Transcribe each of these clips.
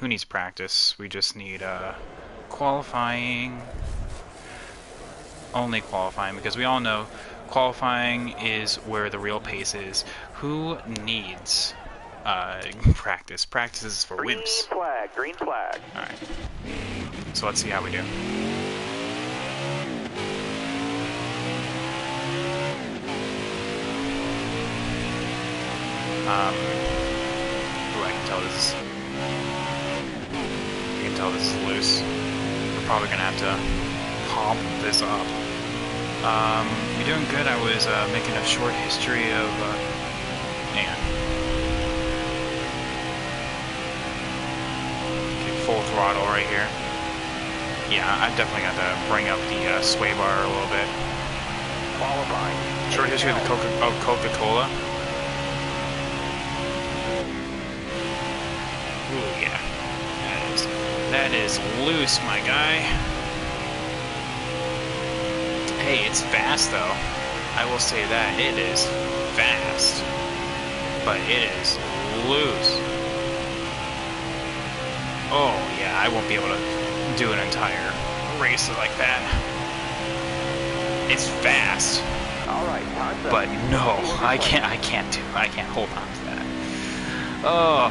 Who needs practice? We just need qualifying. Only qualifying, because we all know qualifying is where the real pace is. Who needs practice? Practice is for wimps. Green flag, green flag. Alright. So let's see how we do. Ooh, I can tell this is... I can tell this is loose. We're probably gonna have to pump this up. You're doing good. I was making a short history of... hang on. Okay, full throttle right here. Yeah, I've definitely got to bring up the sway bar a little bit. Qualifying. Short history of the Coca-Cola. Ooh, yeah. That is loose, my guy. Hey, it's fast, though. I will say that. It is fast. But it is loose. Oh, yeah, I won't be able to do an entire race like that. It's fast. All right, time's up. But no, I can't hold on to that. Oh,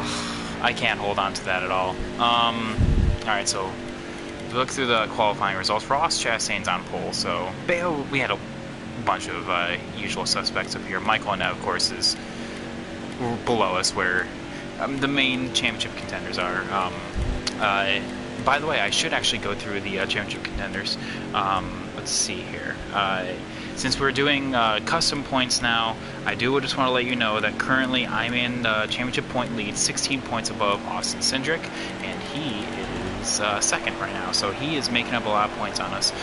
I can't hold on to that at all. Alright, so look through the qualifying results. Ross Chastain's on pole, so we had a bunch of usual suspects up here. Michael and of course, is below us, where the main championship contenders are. By the way, I should actually go through the championship contenders. Let's see here. Since we're doing custom points now, I do just want to let you know that currently I'm in the championship point lead, 16 points above Austin Cindric, and he is second right now. So he is making up a lot of points on us.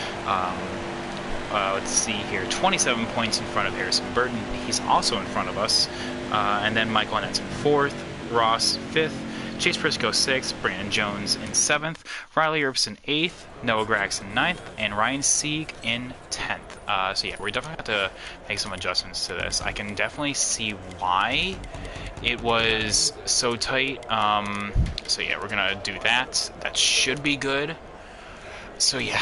Let's see here, 27 points in front of Harrison Burton. He's also in front of us. And then Michael Annette's in fourth, Ross fifth, Chase Briscoe 6th, Brandon Jones in 7th, Riley Earps in 8th, Noah Grax in 9th, and Ryan Sieg in 10th. So yeah, we definitely have to make some adjustments to this. I can definitely see why it was so tight. So yeah, we're gonna do that. That should be good. So yeah,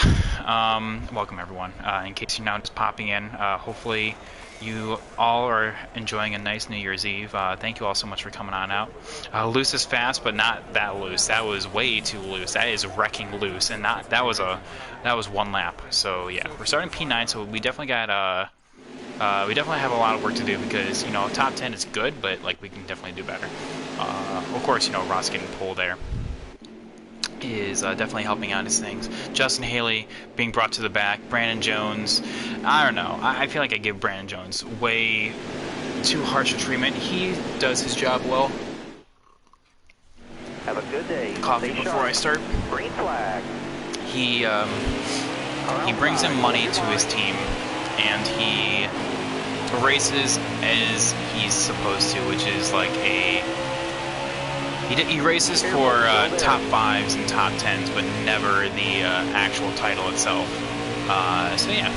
welcome everyone. In case you're now just popping in, hopefully you all are enjoying a nice New Year's Eve. Thank you all so much for coming on out. Loose is fast, but not that loose. That was way too loose. That is wrecking loose, and that was one lap. So yeah, we're starting P9, so we definitely got we definitely have a lot of work to do, because top 10 is good, but like we can definitely do better. Of course, Ross getting pole there is definitely helping out his things. Justin Haley being brought to the back. Brandon Jones, I don't know. I feel like I give Brandon Jones way too harsh a treatment. He does his job well. Have a good day. Coffee before I start. Green flag. He brings in money to his team, and he races as he's supposed to, which is like he races for top 5s and top 10s, but never the actual title itself. So yeah.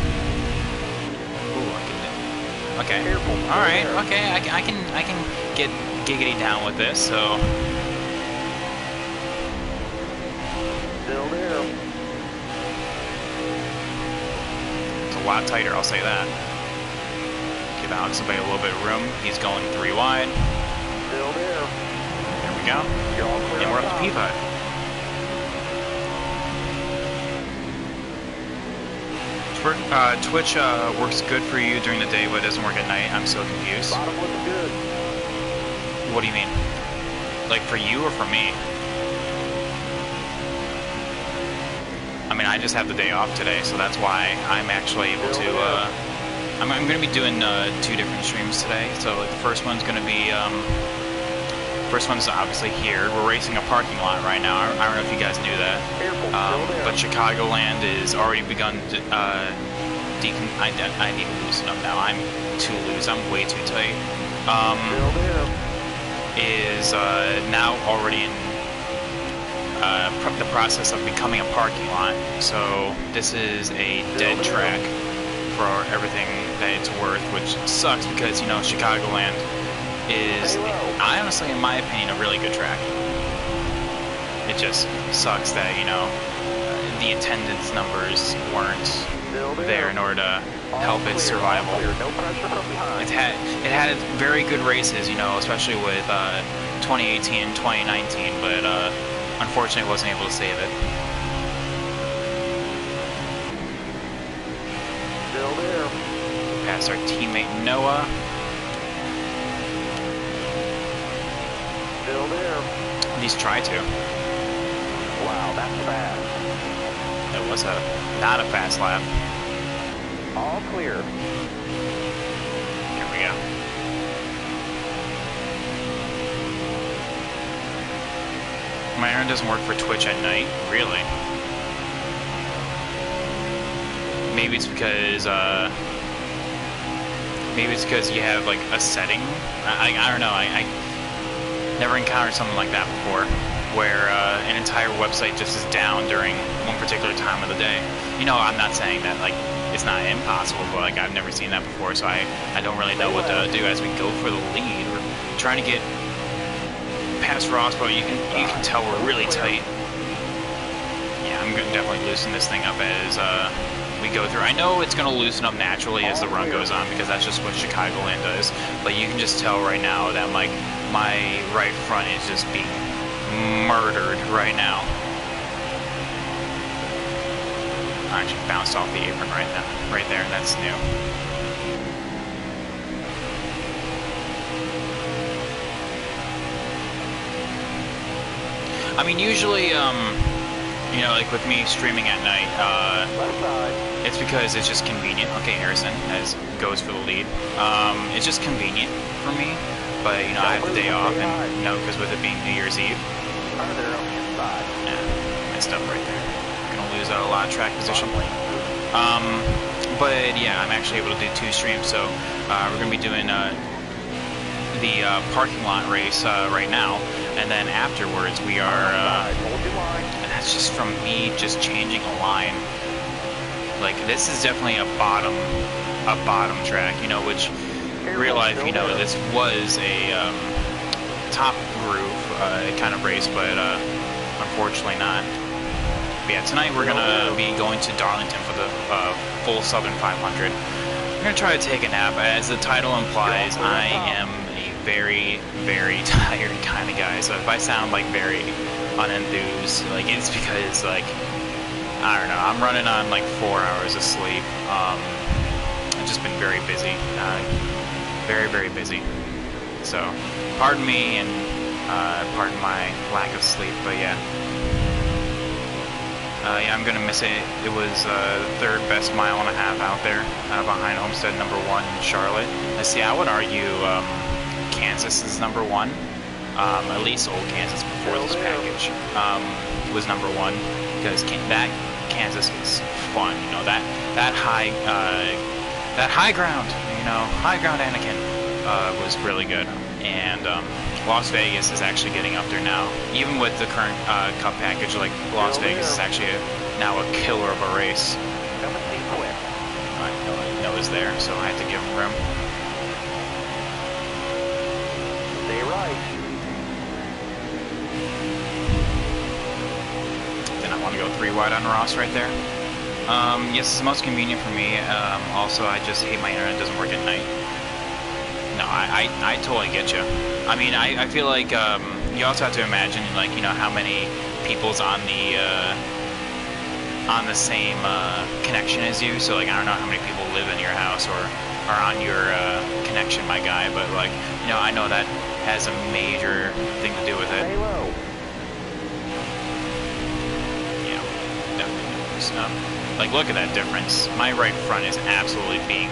Ooh, okay. All right. Okay. I can get giggity down with this. So. Still there. It's a lot tighter, I'll say that. Give Alex a little bit of room. He's going 3 wide. Still there. Go. And we're up to P5. Twitch works good for you during the day, but it doesn't work at night. I'm so confused. Bottom looking good. What do you mean? Like for you or for me? I mean, I just have the day off today, so that's why I'm actually able to. I'm going to be doing 2 different streams today. So like, the first one's going to be. First one's obviously here. We're racing a parking lot right now. I don't know if you guys knew that. But Chicagoland is already begun to, I need to loosen up now. I'm too loose. I'm way too tight. Is now already in the process of becoming a parking lot. So this is a dead track for everything that it's worth, which sucks because, Chicagoland is, honestly, in my opinion, a really good track. it just sucks that, you know, the attendance numbers weren't there in order to help its survival. No pressure from behind. It had very good races, you know, especially with 2018 and 2019, but unfortunately wasn't able to save it. Still there. Past our teammate Noah. Still there. At least try to. Wow, that's fast. It was not a fast lap. All clear. Here we go. My internet doesn't work for Twitch at night. Really? Maybe it's because you have like a setting. I don't know. I never encountered something like that before, where an entire website just is down during one particular time of the day. You know, I'm not saying that like it's not impossible, but like I've never seen that before, so I don't really know what to do as we go for the lead. We're trying to get past Ross, but you can tell we're really tight. Yeah, I'm gonna definitely loosen this thing up as we go through. I know it's gonna loosen up naturally as the run goes on because that's just what Chicagoland does. But you can just tell right now that like my right front is just being murdered right now. I actually bounced off the apron right there. That's new. I mean, usually, you know, like with me streaming at night, it's because it's just convenient. Okay, Harrison goes for the lead. It's just convenient for me, but you know, I have the day off, and you know, because with it being New Year's Eve, yeah, messed up right there. Gonna lose a lot of track position. But yeah, I'm actually able to do 2 streams, so we're gonna be doing the parking lot race right now, and then afterwards we are, and that's just from me just changing a line. Like this is definitely a bottom track, you know, which real life, you know, this was a top groove kind of race, but unfortunately not. But yeah, tonight we're gonna be going to Darlington for the full Southern 500. I'm gonna try to take a nap. As the title implies, I am a very, very tired kind of guy. So if I sound like very unenthused, like it's because like I don't know, I'm running on like 4 hours of sleep. I've just been very busy, very, very busy. So pardon me and pardon my lack of sleep, but yeah. Yeah, I'm gonna miss it. It was the 3rd best mile and a half out there, behind Homestead #1 in Charlotte. Let's see, I would argue Kansas is #1. At least old Kansas before this package was #1, because that Kansas was fun. You know, that high ground, you know, high ground Anakin was really good. And Las Vegas is actually getting up there now. Even with the current Cup package, like Las Vegas is actually now a killer of a race. Noah's there, so I had to give him room. Stay right. Then I want to go 3 wide on Ross right there. Yes, it's most convenient for me. Also, I just hate my internet doesn't work at night. No, I totally get you. I mean, I feel like you also have to imagine, like, you know, how many people's on the same connection as you. So, like, I don't know how many people live in your house or are on your connection, my guy. But, like, you know, I know that has a major thing to do with it. Stay low. Yeah, definitely loosen up. Like, look at that difference. My right front is absolutely being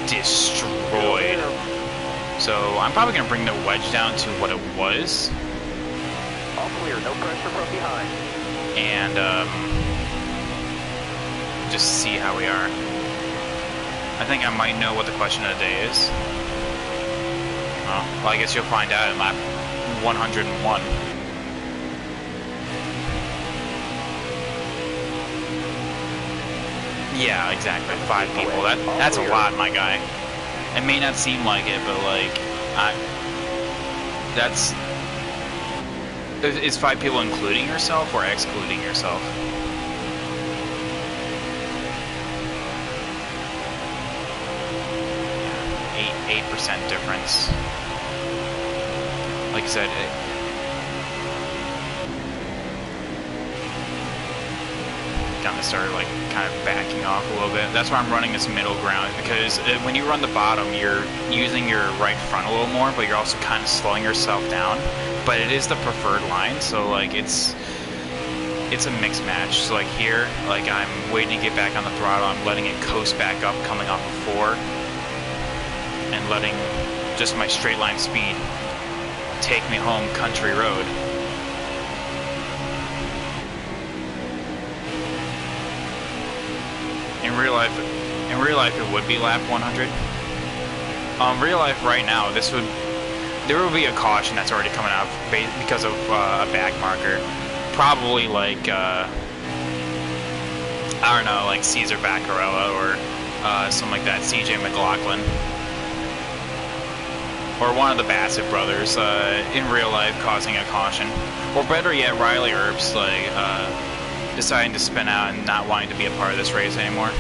destroyed. So I'm probably going to bring the wedge down to what it was. All clear, no pressure from behind. And just see how we are. I think I might know what the question of the day is. Oh, well, I guess you'll find out in lap 101. Yeah, exactly. 5 people. That's a lot, my guy. It may not seem like it, but like, Is 5 people including yourself or excluding yourself? Yeah, 8% difference. Like I said, kind of started like kind of backing off a little bit. That's why I'm running this middle ground, because when you run the bottom, you're using your right front a little more, but you're also kind of slowing yourself down. But it is the preferred line, so like it's a mixed match. So like here, like I'm waiting to get back on the throttle. I'm letting it coast back up, coming off of 4, and letting just my straight line speed take me home country road. In real life, it would be lap 100. Real life right now, there will be a caution that's already coming out because of a back marker. Probably like, I don't know, like Caesar Vaccarella or something like that, CJ McLaughlin. Or one of the Bassett brothers in real life causing a caution. Or better yet, Riley Earps like deciding to spin out and not wanting to be a part of this race anymore.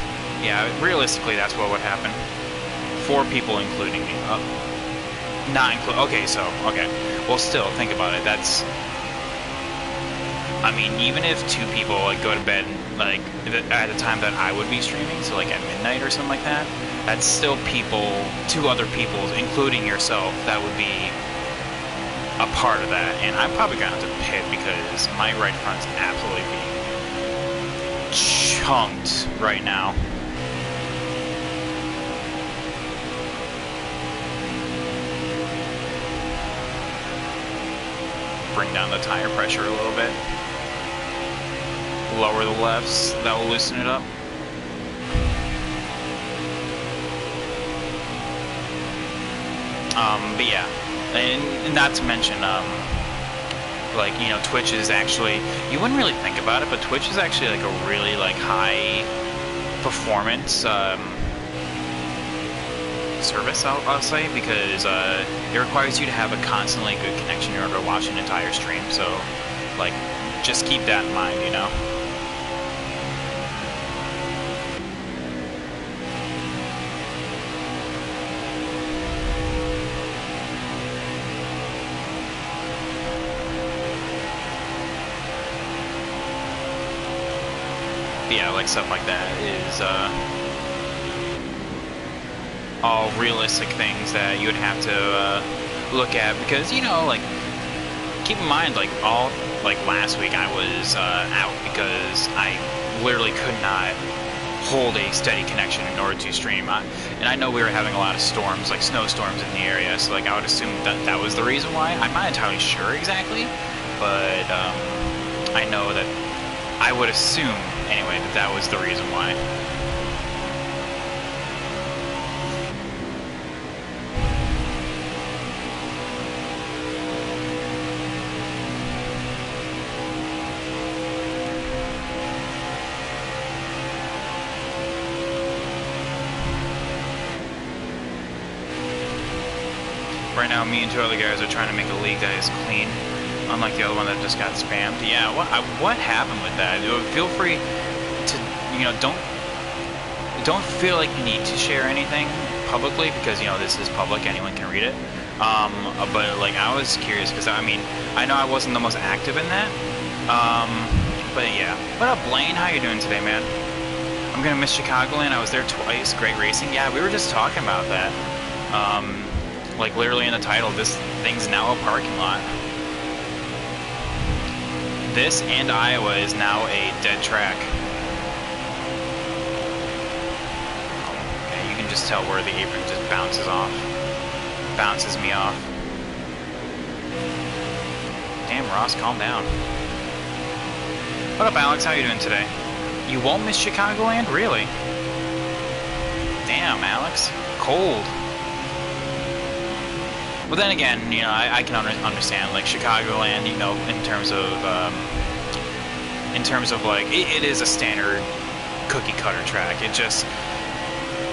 Yeah, realistically that's what would happen. 4 people including me. Okay, well still, think about it. That's, I mean, even if 2 people like go to bed like at the time that I would be streaming, so like at midnight or something like that, that's still 2 other people, including yourself, that would be a part of that. And I'm probably gonna have to pit because my right front's absolutely being chunked right now. Bring down the tire pressure a little bit. Lower the lefts, that will loosen it up. But yeah, and not to mention, like, you know, Twitch is actually, you wouldn't really think about it, but Twitch is actually like a really like high performance service, I'll say, because it requires you to have a constantly good connection in order to watch an entire stream. So like, just keep that in mind, you know. But yeah, like stuff like that is all realistic things that you would have to look at, because, you know, like, keep in mind, like, last week I was out because I literally could not hold a steady connection in order to stream. And I know we were having a lot of storms, like snowstorms in the area, so like I would assume that was the reason why. I'm not entirely sure exactly, but I know that I would assume anyway that was the reason why. Right now, me and 2 other guys are trying to make a league that is clean, unlike the other one that just got spammed. Yeah, what happened with that? Feel free to, you know, don't feel like you need to share anything publicly, because, you know, this is public, anyone can read it. But like, I was curious because, I mean, I know I wasn't the most active in that. But yeah. What up, Blaine? How you doing today, man? I'm gonna miss Chicagoland. I was there twice. Great racing. Yeah, we were just talking about that. Like, literally in the title, this thing's now a parking lot. This and Iowa is now a dead track. Okay, you can just tell where the apron just bounces me off. Damn, Ross, calm down. What up, Alex? How you doing today? You won't miss Chicagoland? Really? Damn, Alex. Cold. But then again, you know, I can understand, like, Chicagoland, you know, in terms of like, it is a standard cookie cutter track. It just,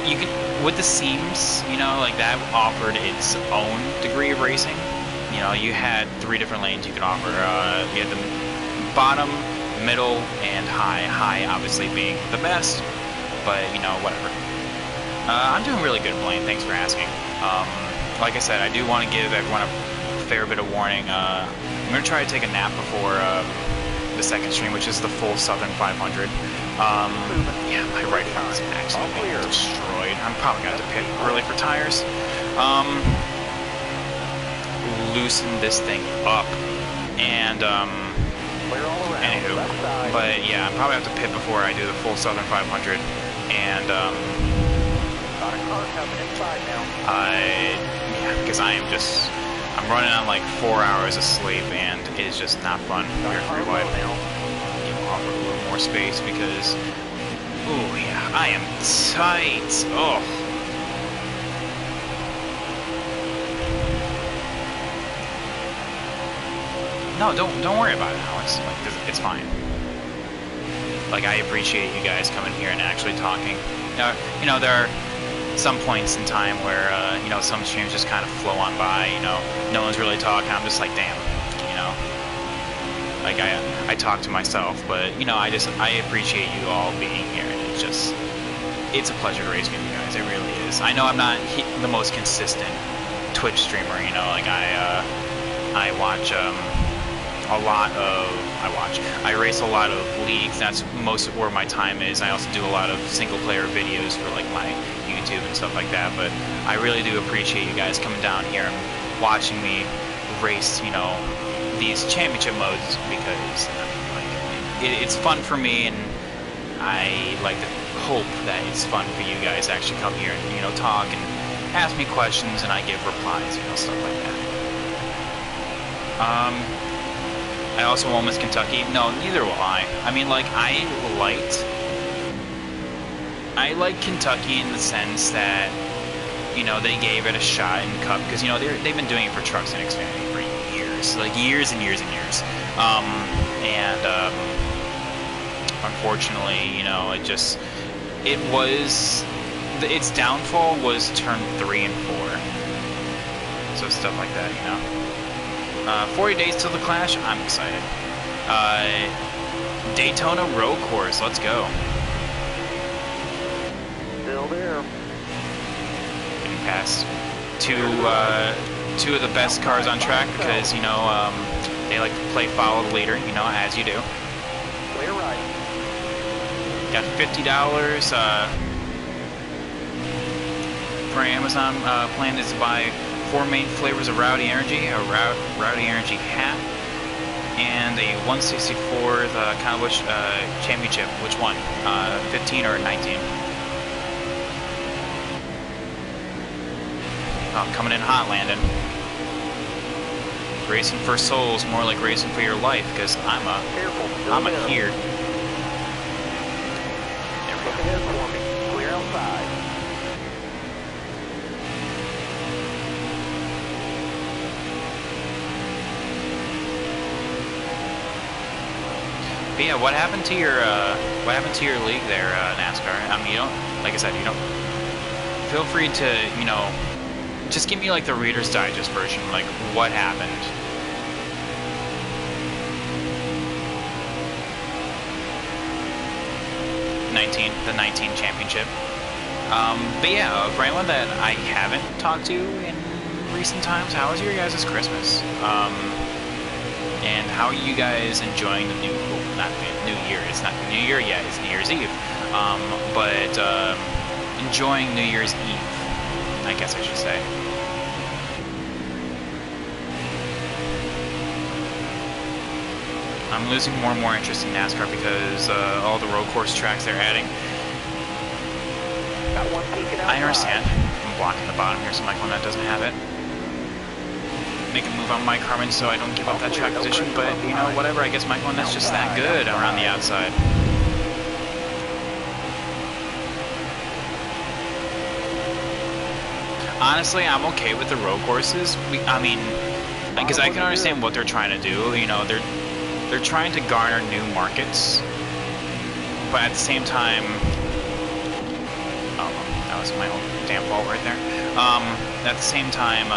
you can, with the seams, you know, like, that offered its own degree of racing. you know, you had 3 different lanes you could offer. You had the bottom, middle, and high. High obviously being the best, but you know, whatever. I'm doing really good, Blaine. Thanks for asking. Like I said, I do want to give everyone a fair bit of warning. I'm going to try to take a nap before the second stream, which is the full Southern 500. Yeah, my right foot is absolutely destroyed. I'm probably going to have to pit early for tires. Loosen this thing up. And, anywho. But yeah, I probably have to pit before I do the full Southern 500. And, yeah, because I'm running on like 4 hours of sleep, and it's just not fun. We're through life now. You offer a little more space because, ooh, yeah, I am tight. Oh. No, don't worry about it, Alex. Like, it's fine. Like, I appreciate you guys coming here and actually talking. You know, there are some points in time where, you know, some streams just kind of flow on by, you know, no one's really talking, I'm just like, damn, you know, like, I talk to myself, but, you know, I appreciate you all being here, and it's a pleasure to race with you guys, it really is. I know I'm not the most consistent Twitch streamer, you know, like, I watch, I race a lot of leagues. That's most of where my time is. I also do a lot of single player videos for like my YouTube and stuff like that. But I really do appreciate you guys coming down here and watching me race, you know, these championship modes, because like, it's fun for me, and I like to hope that it's fun for you guys to actually come here and, you know, talk and ask me questions, and I give replies, you know, stuff like that. I also won't miss Kentucky. No, neither will I. I mean, like, I like Kentucky in the sense that, you know, they gave it a shot in Cup, because, you know, they've been doing it for trucks and Xfinity for years, like years and years and years. Unfortunately, you know, its downfall was turn 3 and 4. So stuff like that, you know. 40 days till the Clash. I'm excited. Daytona Road Course. Let's go. Still there. Getting past two of the best cars on track, because, you know, they like to play follow the leader, you know, as you do. Clear right. Got $50 for Amazon. Plan is to buy 4 main flavors of Rowdy Energy, a Rowdy Energy hat, and a 164th kind of which championship. Which one? 15 or 19? Oh, coming in hot, Landon. Racing for souls, more like racing for your life, because I'm a here. There we go. Look ahead for me. Clear outside. But yeah, what happened to your league there, NASCAR? I mean, you don't, like I said, you don't. Feel free to, you know, just give me like the Reader's Digest version, like what happened. The 19 championship. But yeah, for anyone that I haven't talked to in recent times, how was your guys' Christmas? And how are you guys enjoying the not the New Year? It's not the New Year yet, it's New Year's Eve. But enjoying New Year's Eve, I guess I should say. I'm losing more and more interest in NASCAR because all the road course tracks they're adding. Got one peeking out. I understand. I'm blocking the bottom here so Michael Net doesn't have it. Make a move on Mike Harmon so I don't give up that track position, but, you know, whatever, I guess Michael Net's just that good around the outside. Honestly, I'm okay with the road courses. I mean, because I can understand what they're trying to do. You know, they're trying to garner new markets, but at the same time, oh, that was my own damn fault right there. At the same time,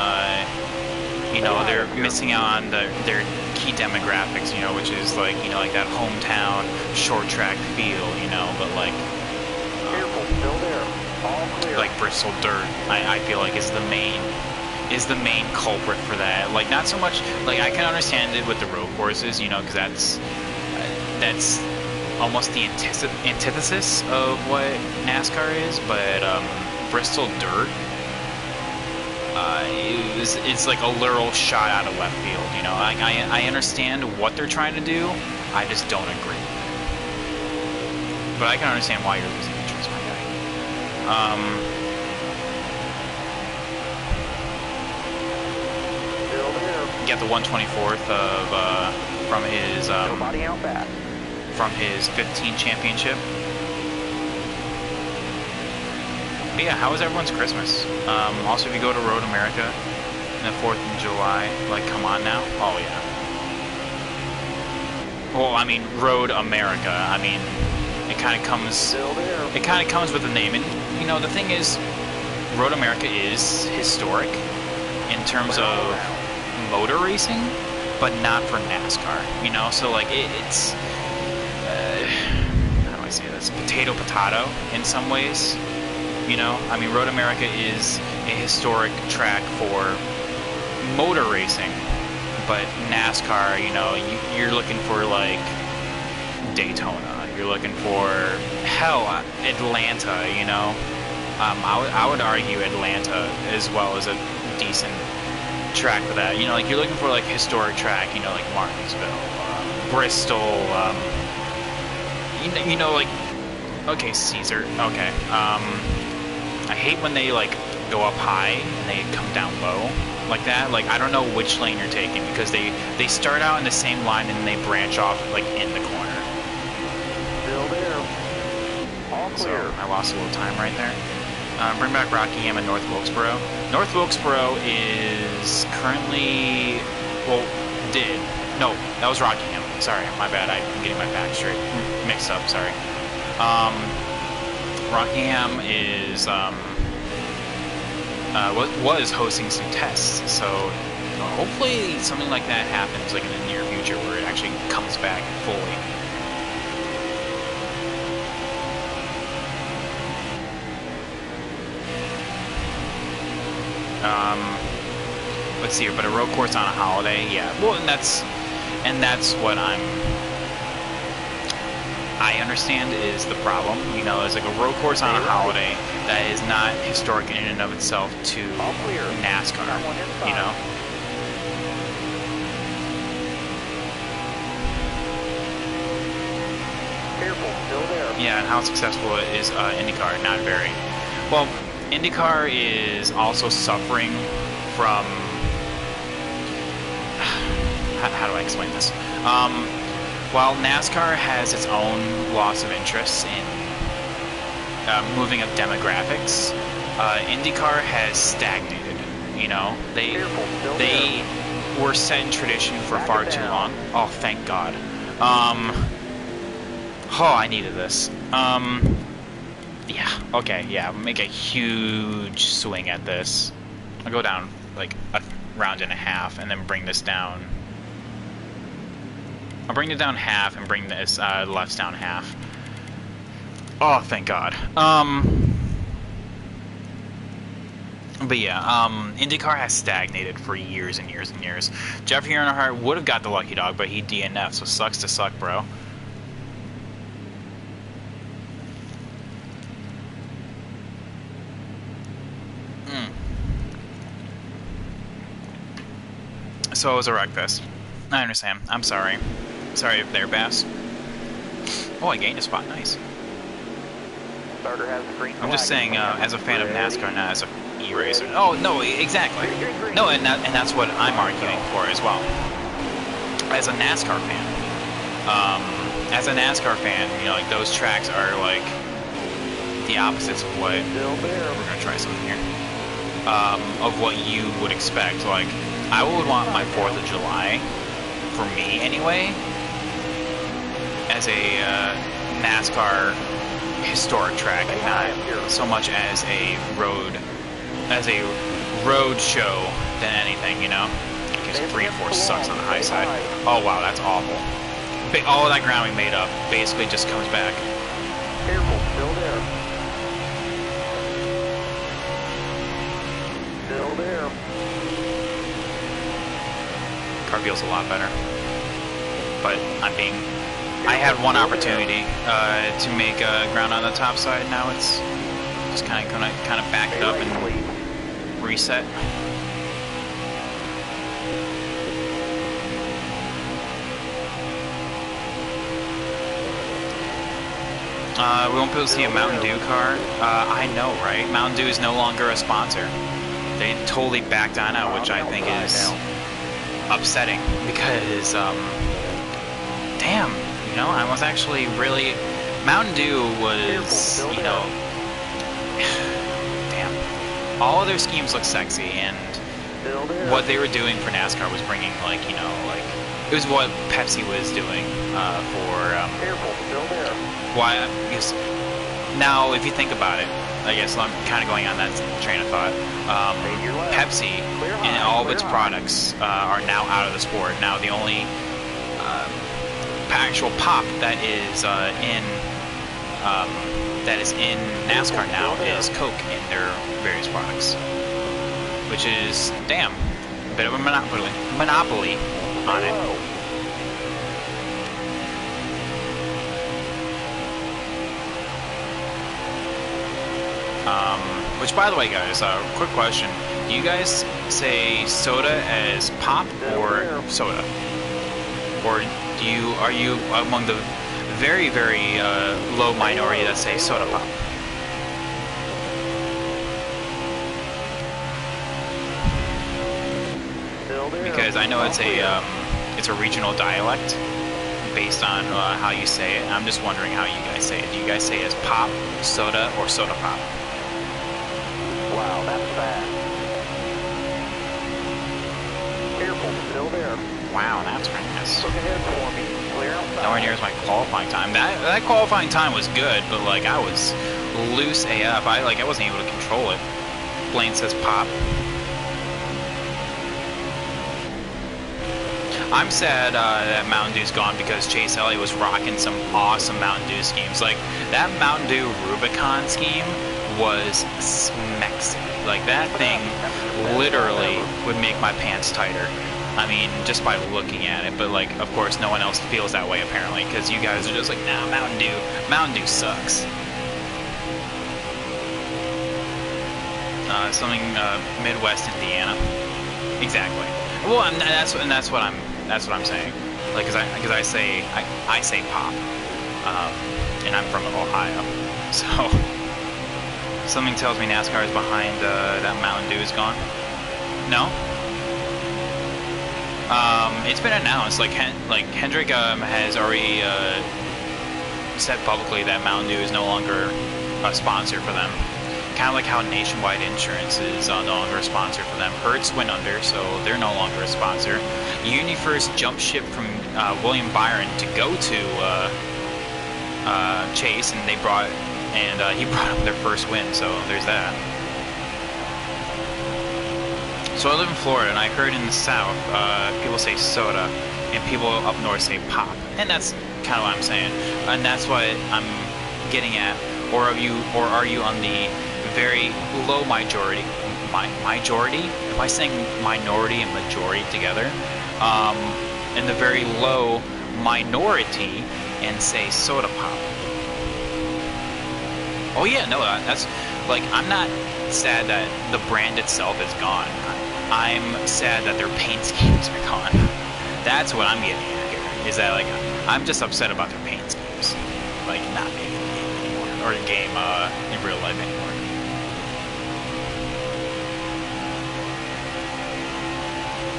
you know, they're missing out on their key demographics, you know, which is like, you know, like that hometown short track feel, you know, but like, Careful, still there. All clear. like Bristol Dirt, I feel like is the main culprit for that. Like, not so much, like, I can understand it with the road courses, you know, because that's almost the antithesis of what NASCAR is, but Bristol Dirt, it's like a literal shot out of left field, you know. I understand what they're trying to do, I just don't agree with it. But I can understand why you're losing interest, my guy. Still there. Get the 124th of Nobody out back. from his 15 championship. But yeah, how was everyone's Christmas? Also, if you go to Road America on the 4th of July, like, come on now. Oh yeah. Well, I mean, Road America. I mean, it kind of comes. Still there. It kind of comes with the name, and you know, the thing is, Road America is historic in terms of motor racing, but not for NASCAR, you know. So like it's how do I say this? Potato in some ways, you know. I mean, Road America is a historic track for motor racing, but NASCAR, you know, you're looking for like Daytona. You're looking for hell, Atlanta, you know. I would argue Atlanta as well as a decent track for that. You know, like you're looking for like historic track, you know, like Martinsville, Bristol, you know, like, okay, Caesar, okay. I hate when they like go up high and they come down low like that. Like, I don't know which lane you're taking because they start out in the same line and then they branch off like in the corner. Still there. All So clear. I lost a little time right there. Bring back Rockingham and North Wilkesboro. North Wilkesboro is currently, well, no, that was Rockingham. Sorry, my bad. I'm getting my facts straight mixed up. Sorry. Rockingham is was hosting some tests, so hopefully something like that happens like in the near future where it actually comes back fully. Let's see here, but a road course on a holiday, yeah. Well, and that's what I understand is the problem. You know, it's like a road course on a holiday that is not historic in and of itself to All clear. NASCAR. Got one inside. You know. Careful, still there. Yeah, and how successful is IndyCar? Not very. Well, IndyCar is also suffering from. How do I explain this? While NASCAR has its own loss of interest in moving up demographics, IndyCar has stagnated. You know, they were set in tradition for far too long. Oh, thank God. Oh, I needed this. Yeah, okay, yeah, make a huge swing at this. I'll go down like a round and a half and then bring this down. I'll bring it down half and bring this lefts down half. Oh, thank God. But yeah, IndyCar has stagnated for years and years and years. Jeffrey Earnhardt would have got the lucky dog, but he DNF'd, so sucks to suck, bro. So it was a wreck fest. I understand. I'm sorry. Sorry if they're Bass. Oh, I gained a spot. Nice. Starter has the green I'm just flag. saying, as a fan of NASCAR, not as a e-racer. Oh, no, exactly. No, and that's what I'm arguing for as well. As a NASCAR fan, you know, like, those tracks are, like, the opposites of what... We're gonna try something here. Of what you would expect. Like, I would want my 4th of July, for me anyway, as a NASCAR historic track and not so much as a road show than anything, you know. because 3 and 4 sucks on the high side. Oh wow, that's awful. All that ground we made up basically just comes back. Careful, still there. Still there. Car feels a lot better. But I had one opportunity to make ground on the top side. Now it's just kind of back it up and reset. We won't be able to see a Mountain Dew car. I know, right? Mountain Dew is no longer a sponsor. They totally backed on out, which I think is upsetting because, damn, you know, I was actually really... Mountain Dew was, you know... Damn. All of their schemes look sexy, and what they were doing for NASCAR was bringing, like, you know, like... It was what Pepsi was doing for... Why? Because now, if you think about it, I guess I'm kind of going on that train of thought. Pepsi and all of its products are now out of the sport. Now, the only actual pop that is in NASCAR now is Coke in their various products, which is damn a bit of a monopoly on it. Which, by the way, guys, quick question: do you guys say soda as pop or soda, or are you among the very, very low minority that say soda pop? Because I know it's a regional dialect based on how you say it. I'm just wondering how you guys say it. Do you guys say it as pop, soda, or soda pop? Wow, that's bad. Careful, still there. Wow, that's fast. Look ahead for me. Clear outside. Nowhere near as my qualifying time. That qualifying time was good, but like I was loose AF. I wasn't able to control it. Blaine says pop. I'm sad that Mountain Dew's gone because Chase Elliott was rocking some awesome Mountain Dew schemes. Like that Mountain Dew Rubicon scheme was smexy. Like that thing literally would make my pants tighter. I mean, just by looking at it. But like, of course, no one else feels that way apparently, because you guys are just like, nah, Mountain Dew sucks. Something Midwest Indiana. Exactly. Well, that's what I'm saying. Like, because I say pop, and I'm from Ohio, so. Something tells me NASCAR is behind that Mountain Dew is gone. No? It's been announced. Like Hendrick has already said publicly that Mountain Dew is no longer a sponsor for them. Kind of like how Nationwide Insurance is no longer a sponsor for them. Hertz went under, so they're no longer a sponsor. UniFirst jumped ship from William Byron to go to Chase, and he brought up their first win, so there's that. So I live in Florida, and I heard in the South, people say soda, and people up north say pop, and that's kind of what I'm saying, and that's what I'm getting at. Or are you on the very low majority? Majority? Am I saying minority and majority together? In the very low minority, and say soda pop. Oh yeah, no, that's like, I'm not sad that the brand itself is gone. I'm sad that their paint schemes are gone. That's what I'm getting at here. Is that like, I'm just upset about their paint schemes, like not being in the game anymore, or the game in real life anymore.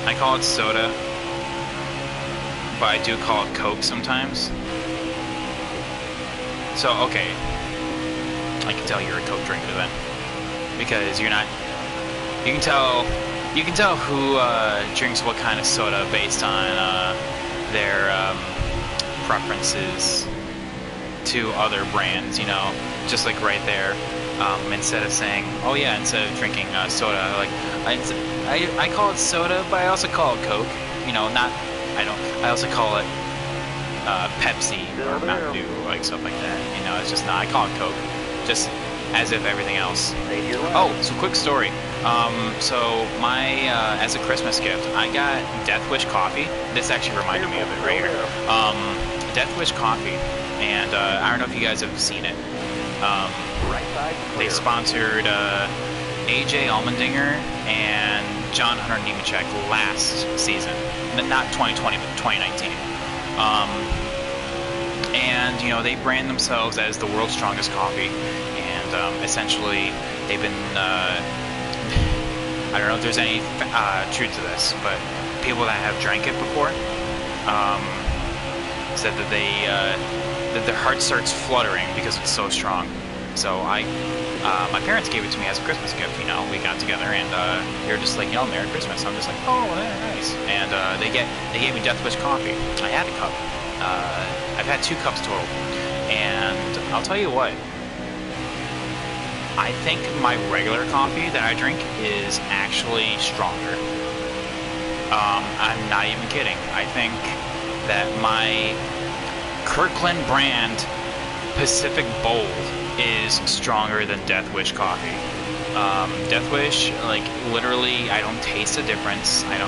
I call it soda, but I do call it Coke sometimes. So okay. I can tell you're a Coke drinker then, because you're not. You can tell who drinks what kind of soda based on their preferences to other brands. You know, just like right there, Instead of saying, oh yeah, instead of drinking soda, like I call it soda, but I also call it Coke. You know, not I don't. I also call it Pepsi or Mountain Dew, like stuff like that. You know, it's just not. I call it Coke, just as if everything else. Oh, so quick story. So my as a Christmas gift, I got Death Wish coffee. This actually reminded me of it right here. Death Wish coffee, and I don't know if you guys have seen it. They sponsored AJ Allmendinger and John Hunter Nemechek last season, not 2020 but 2019. And you know, they brand themselves as the world's strongest coffee, and essentially they've been I don't know if there's any truth to this, but people that have drank it before said that that their heart starts fluttering because it's so strong. So my parents gave it to me as a Christmas gift. You know, we got together and they were just like, you know, Merry Christmas. I'm just like, oh, nice. And they gave me Death Wish coffee. I had a cup. I've had 2 cups total, and I'll tell you what. I think my regular coffee that I drink is actually stronger. I'm not even kidding. I think that my Kirkland brand Pacific Bold is stronger than Death Wish coffee. Death Wish, like, literally, I don't taste a difference. I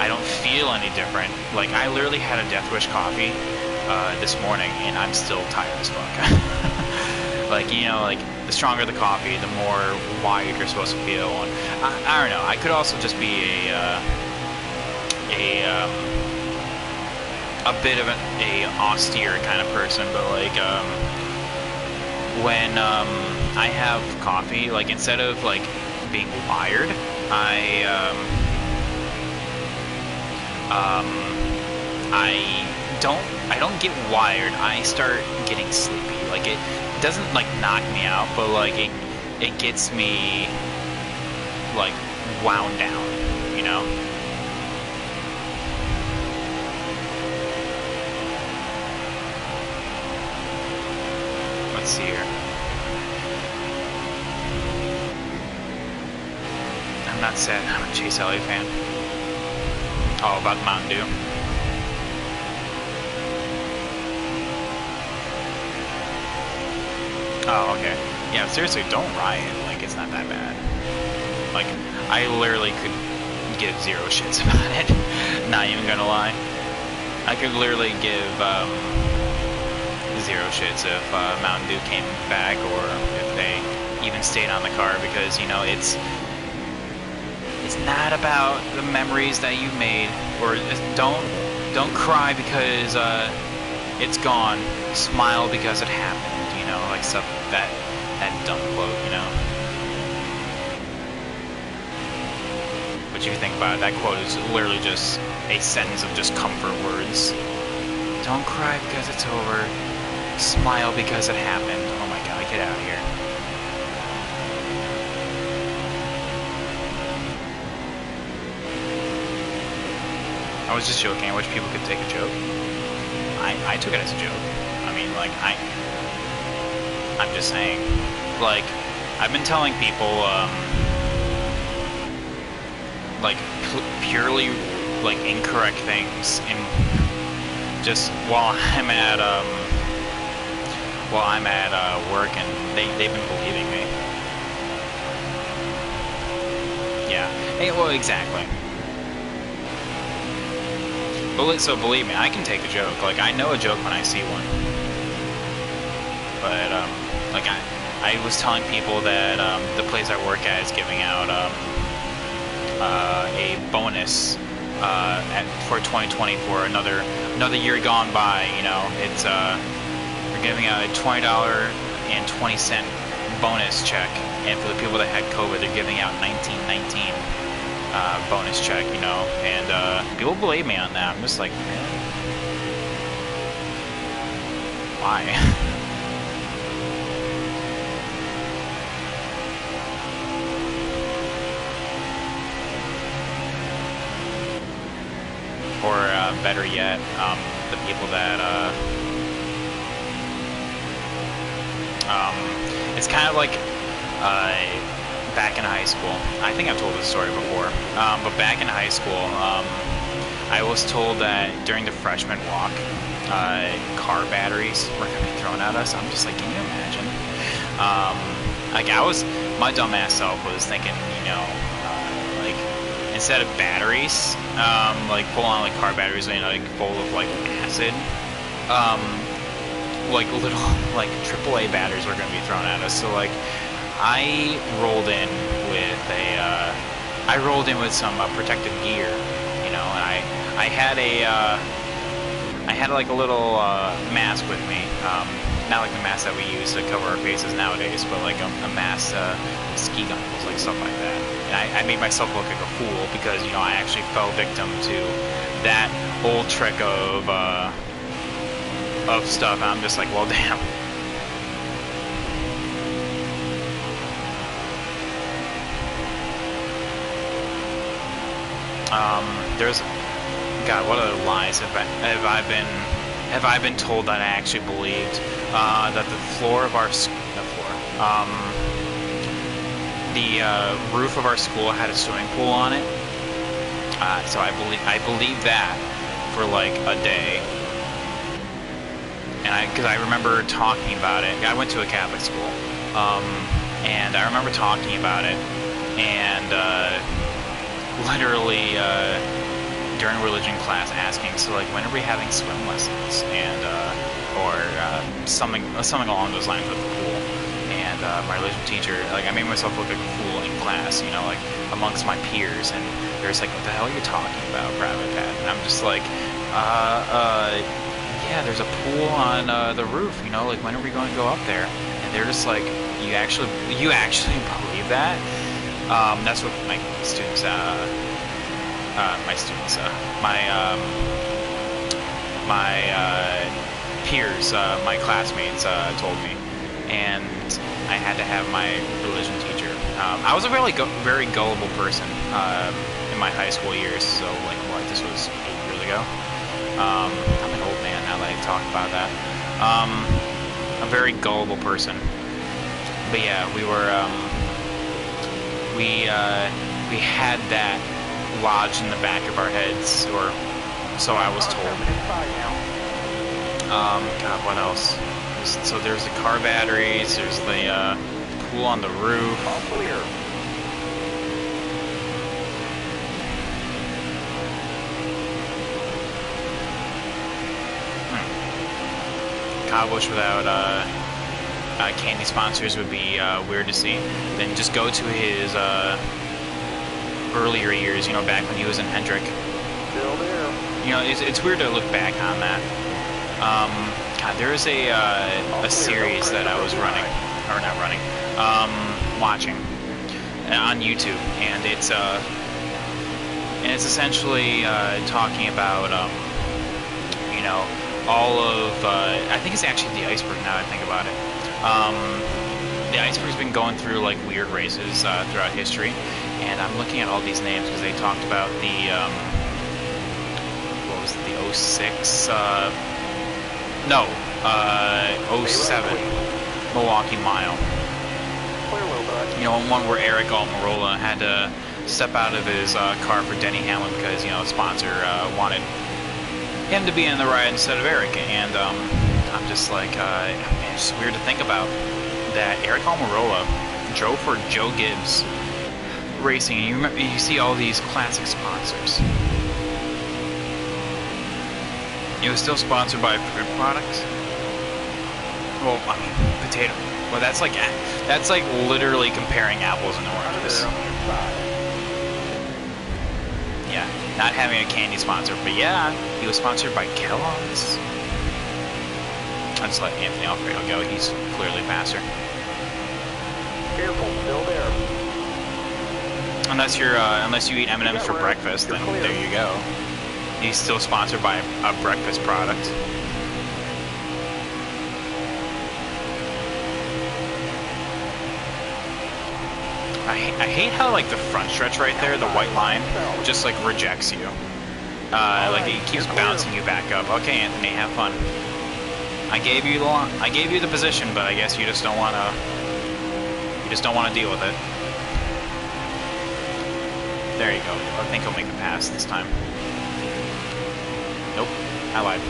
don't feel any different. Like, I literally had a Death Wish coffee this morning, and I'm still tired as fuck. Like, you know, like, the stronger the coffee, the more wide you're supposed to feel. And I don't know. I could also just be a bit of a austere kind of person, but like when I have coffee, like, instead of like being wired, I don't get wired. I start getting sleepy. Like, it doesn't like knock me out, but like it gets me like wound down, you know? Let's see here. I'm not sad. I'm a Chase Elliott fan. Oh, about the Mountain Dew. Oh, okay. Yeah, seriously, don't riot. Like, it's not that bad. Like, I literally could give 0 shits about it. Not even gonna lie. I could literally give 0 shits if Mountain Dew came back, or if they even stayed on the car, because, you know, it's not about the memories that you made, or don't cry because it's gone. Smile because it happened. You know, like stuff, that dumb quote, you know. But if you think about it, that quote is literally just a sentence of just comfort words. Don't cry because it's over. Smile because it happened. Oh my god, get out of here. I was just joking. I wish people could take a joke. I took it as a joke. I mean, like, I'm just saying, like, I've been telling people, like, purely, like, incorrect things in just while I'm at work, and they've been believing me. Yeah. Hey, well, exactly. But so believe me, I can take a joke. Like, I know a joke when I see one. But like, I was telling people that the place I work at is giving out a bonus for 2020 for another year gone by. You know, it's we're giving out a $20.20 bonus check, and for the people that had COVID, they're giving out $19.19 bonus check. You know, and people believe me on that. I'm just like, man, why? Or better yet, the people that it's kind of like back in high school. I think I've told this story before, but back in high school, I was told that during the freshman walk, car batteries were going to be thrown at us. I'm just like, can you imagine? Like my dumbass self was thinking, you know, like instead of batteries, like full on like car batteries, you know, like full of like acid, like little like AAA batteries were going to be thrown at us. So like I rolled in with some protective gear, you know, and I had like a little mask with me, not like the mask that we use to cover our faces nowadays, but like a mask, ski goggles, like stuff like that. And I made myself look like a fool because, you know, I actually fell victim to that old trick of stuff. And I'm just like, well, damn. There's, God, what other lies have I been told that I actually believed? That the floor of our the roof of our school had a swimming pool on it. So I believed that for like a day, and because I remember talking about it. I went to a Catholic school, and I remember talking about it, and literally during religion class asking, so like, when are we having swim lessons, and or something along those lines with the pool. And my religion teacher, like, I made myself look like a fool in class, you know, like amongst my peers, and they're just like, what the hell are you talking about, Private Pat? And I'm just like, yeah, there's a pool on the roof, you know, like, when are we going to go up there? And they're just like, you actually believe that? That's what my students, peers, my classmates told me, and I had to have my religion teacher. I was a very gullible person in my high school years, so like, what, this was 8 years ago? I'm an old man now that I talk about that. A very gullible person. But yeah, we were, we had that lodged in the back of our heads, or so I was told. God, what else? So there's the car batteries, there's the pool on the roof. All clear. God, wish without candy sponsors would be weird to see. Then just go to his earlier years, you know, back when he was in Hendrick. Still there. You know, it's weird to look back on that. God, there was a series that I was watching on YouTube, and it's essentially talking about you know, all of I think it's actually the iceberg now that I think about it. The iceberg's been going through like weird races throughout history, and I'm looking at all these names because they talked about the what was it, the 06 no 07 Milwaukee Mile. You know, one where Eric Almirola had to step out of his car for Denny Hamlin because, you know, a sponsor wanted him to be in the ride instead of Eric, and I'm just like, man, it's just weird to think about that Eric Almirola drove for Joe Gibbs Racing, and you see all these classic sponsors. It was still sponsored by food products. Well, I mean, potato. Well, that's like literally comparing apples and oranges. Yeah, not having a candy sponsor, but yeah, he was sponsored by Kellogg's. I'll just let Anthony Alfredo go. He's clearly faster. Careful, still there. Unless you eat M&M's for breakfast, then there you go. He's still sponsored by a breakfast product. I hate how like the front stretch right there, the white line, just like rejects you. Like it keeps bouncing you back up. Okay, Anthony, have fun. I gave you the position, but I guess you just don't want to You just don't want to deal with it. There you go. I think he'll make the pass this time. Nope, I lied.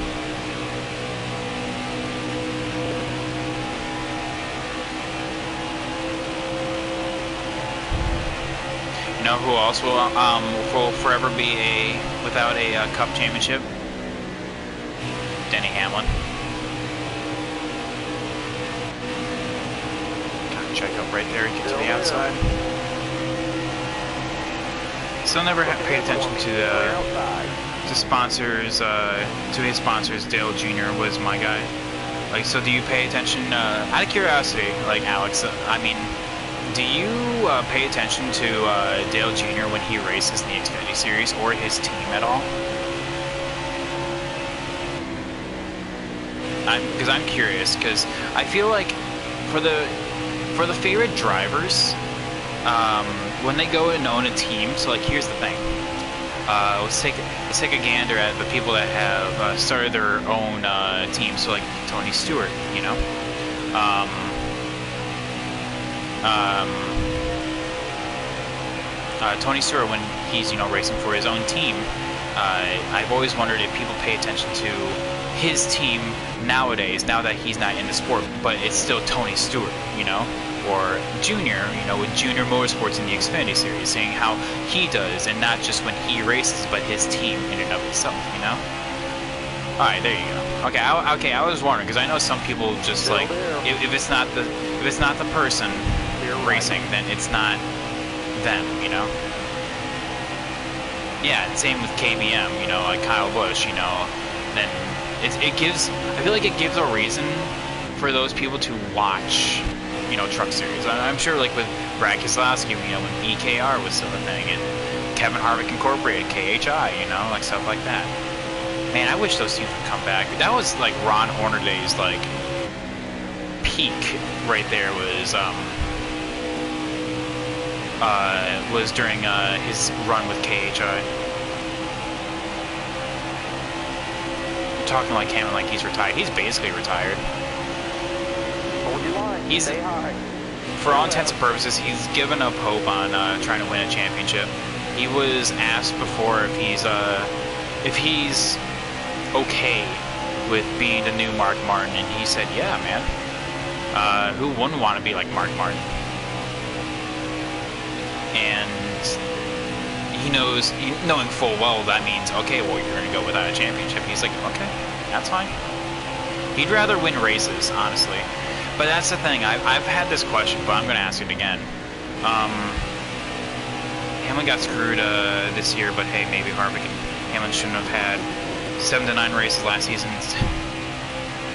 You know who else will forever be without a Cup championship? Denny Hamlin. Gotta check up right there and get to the outside. Still never paid attention to sponsors. To his sponsors, Dale Jr. was my guy. Like, so do you pay attention? Out of curiosity, like Alex, I mean, do you pay attention to Dale Jr. when he races in the Xfinity Series or his team at all? Because I'm curious, because I feel like for the favorite drivers, when they go and own a team, so like here's the thing. Let's take a gander at the people that have started their own team. So like Tony Stewart, you know. Tony Stewart, when he's racing for his own team, I've always wondered if people pay attention to his team nowadays, now that he's not in the sport, but it's still Tony Stewart, you know. Or Junior, with Junior Motorsports in the Xfinity Series, seeing how he does, and not just when he races, but his team in and of itself, you know? Alright, there you go. Okay, I was wondering, because I know some people just like, if it's not the person racing, then it's not them, you know? Yeah, same with KBM, like Kyle Busch, then it gives, I feel like it gives a reason for those people to watch truck series. I'm sure like with Brad Keselowski, when EKR was still a thing, and Kevin Harvick Incorporated, KHI, like stuff like that. Man, I wish those teams would come back. That was like Ron Hornaday's like peak right there was during his run with KHI. Talking like him like he's retired. He's basically retired. He's, for all intents and purposes, he's given up hope on trying to win a championship. He was asked before if he's okay with being the new Mark Martin, and he said, "Yeah, man. Who wouldn't want to be like Mark Martin?" And he knows, knowing full well that means, okay, well, you're going to go without a championship. He's like, okay, that's fine. He'd rather win races, honestly. But that's the thing, I've had this question, but I'm going to ask it again. Hamlin got screwed this year, but hey, maybe Harvick and Hamlin shouldn't have had 7 to 9 races last season.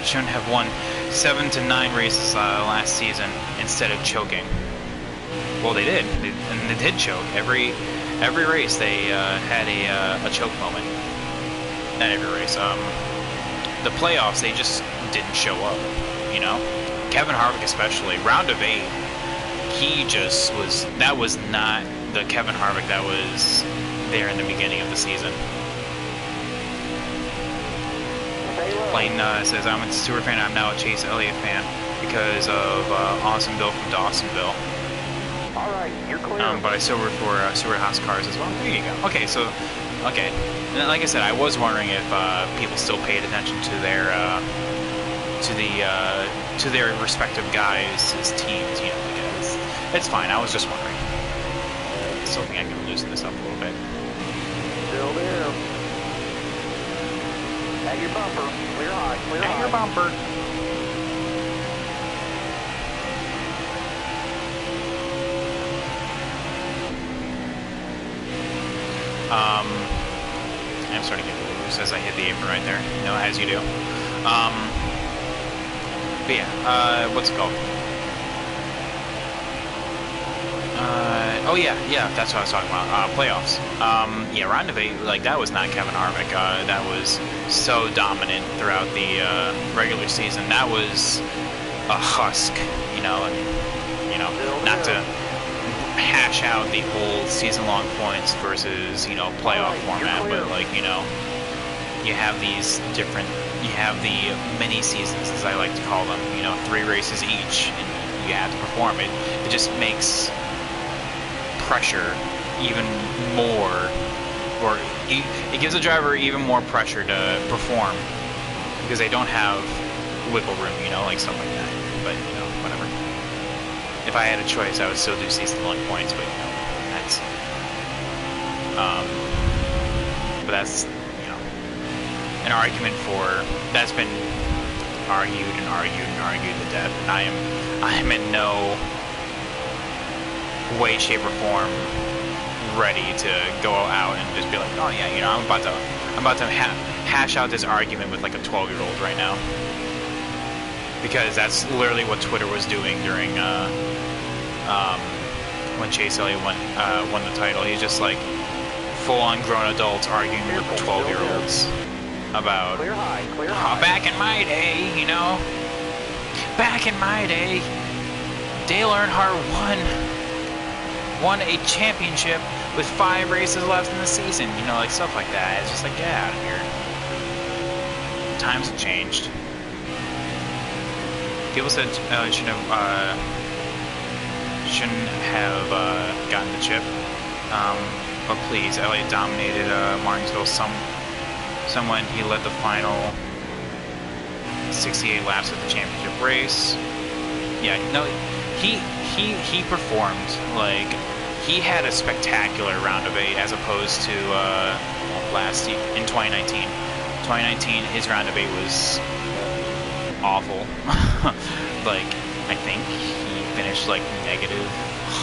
Shouldn't have won 7 to 9 races last season instead of choking. Well, they did, and they did choke. Every race they had a choke moment. Not every race. The playoffs, they just didn't show up, Kevin Harvick especially, round of 8, that was not the Kevin Harvick that was there in the beginning of the season. Blaine says, I'm a Stewart fan, I'm now a Chase Elliott fan because of Awesome Bill from Dawsonville. All right, you're clear. But I still root for Stewart Haas cars as well. There you go. Okay, so, okay. Like I said, I was wondering if people still paid attention to their to their respective guys' teams, because it's fine. I was just wondering. I still think I can loosen this up a little bit. Still there. At your bumper. Clear high. Clear high. At your bumper. I'm starting to get a little loose as I hit the apron right there, as you do. But yeah, what's it called? Oh yeah, that's what I was talking about. Playoffs. Yeah, round of 8, like that was not Kevin Harvick. That was so dominant throughout the regular season. That was a husk, and not to hash out the whole season-long points versus playoff format, but like you have these different. You have the mini seasons, as I like to call them, 3 races each, and you have to perform. It just makes pressure even more, or it gives the driver even more pressure to perform because they don't have wiggle room, you know, like stuff like that. But you know, whatever. If I had a choice, I would still do season long points, but you know, that's you know, an argument for that's been argued to death, and I am in no way, shape, or form ready to go out and just be like, oh yeah, you know, I'm about to hash out this argument with like a 12-year-old right now, because that's literally what Twitter was doing during when Chase Elliott won the title. He's just like full-on grown adults arguing with 12-year-olds about Clear high, clear high. back in my day, you know, back in my day, Dale Earnhardt won a championship with 5 races left in the season, you know, like stuff like that. It's just like, get out of here. Times have changed. People said shouldn't have gotten the chip, but please, Elliott dominated Martinsville somewhat. He led the final 68 laps of the championship race. Yeah, no, he performed. Like, he had a spectacular round of 8 as opposed to in 2019. 2019, his round of 8 was awful. Like, I think he finished like negative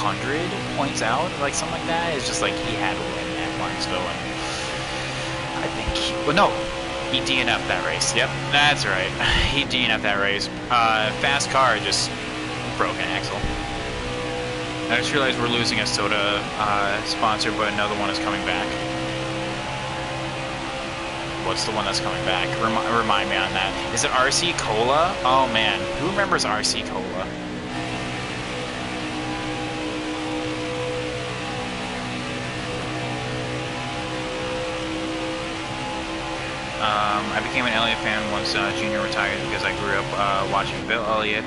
100 points out, like something like that. It's just like he had to win at Martinsville, and I think he DNF'd that race. Yep, that's right. He DNF'd that race. Fast car just broke an axle. I just realized we're losing a soda sponsor, but another one is coming back. What's the one that's coming back? Remind me on that. Is it RC Cola? Oh man, who remembers RC Cola? I became an Elliott fan once Junior retired because I grew up watching Bill Elliott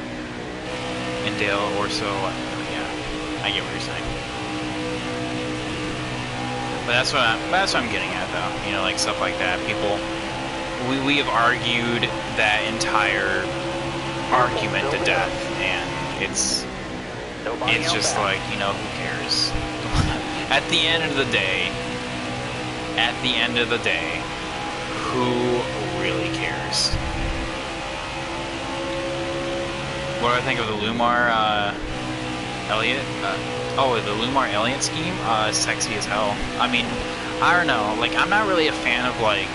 and Dale Orso. Yeah, I get what you're saying. But that's what I'm getting at, though. You know, like stuff like that. People, we have argued that entire argument to death, and it's just like, you know, who cares? At the end of the day, who really cares? What do I think of the Lumar Elliott? The Lumar Elliott scheme? Sexy as hell. I mean, I don't know. Like, I'm not really a fan of like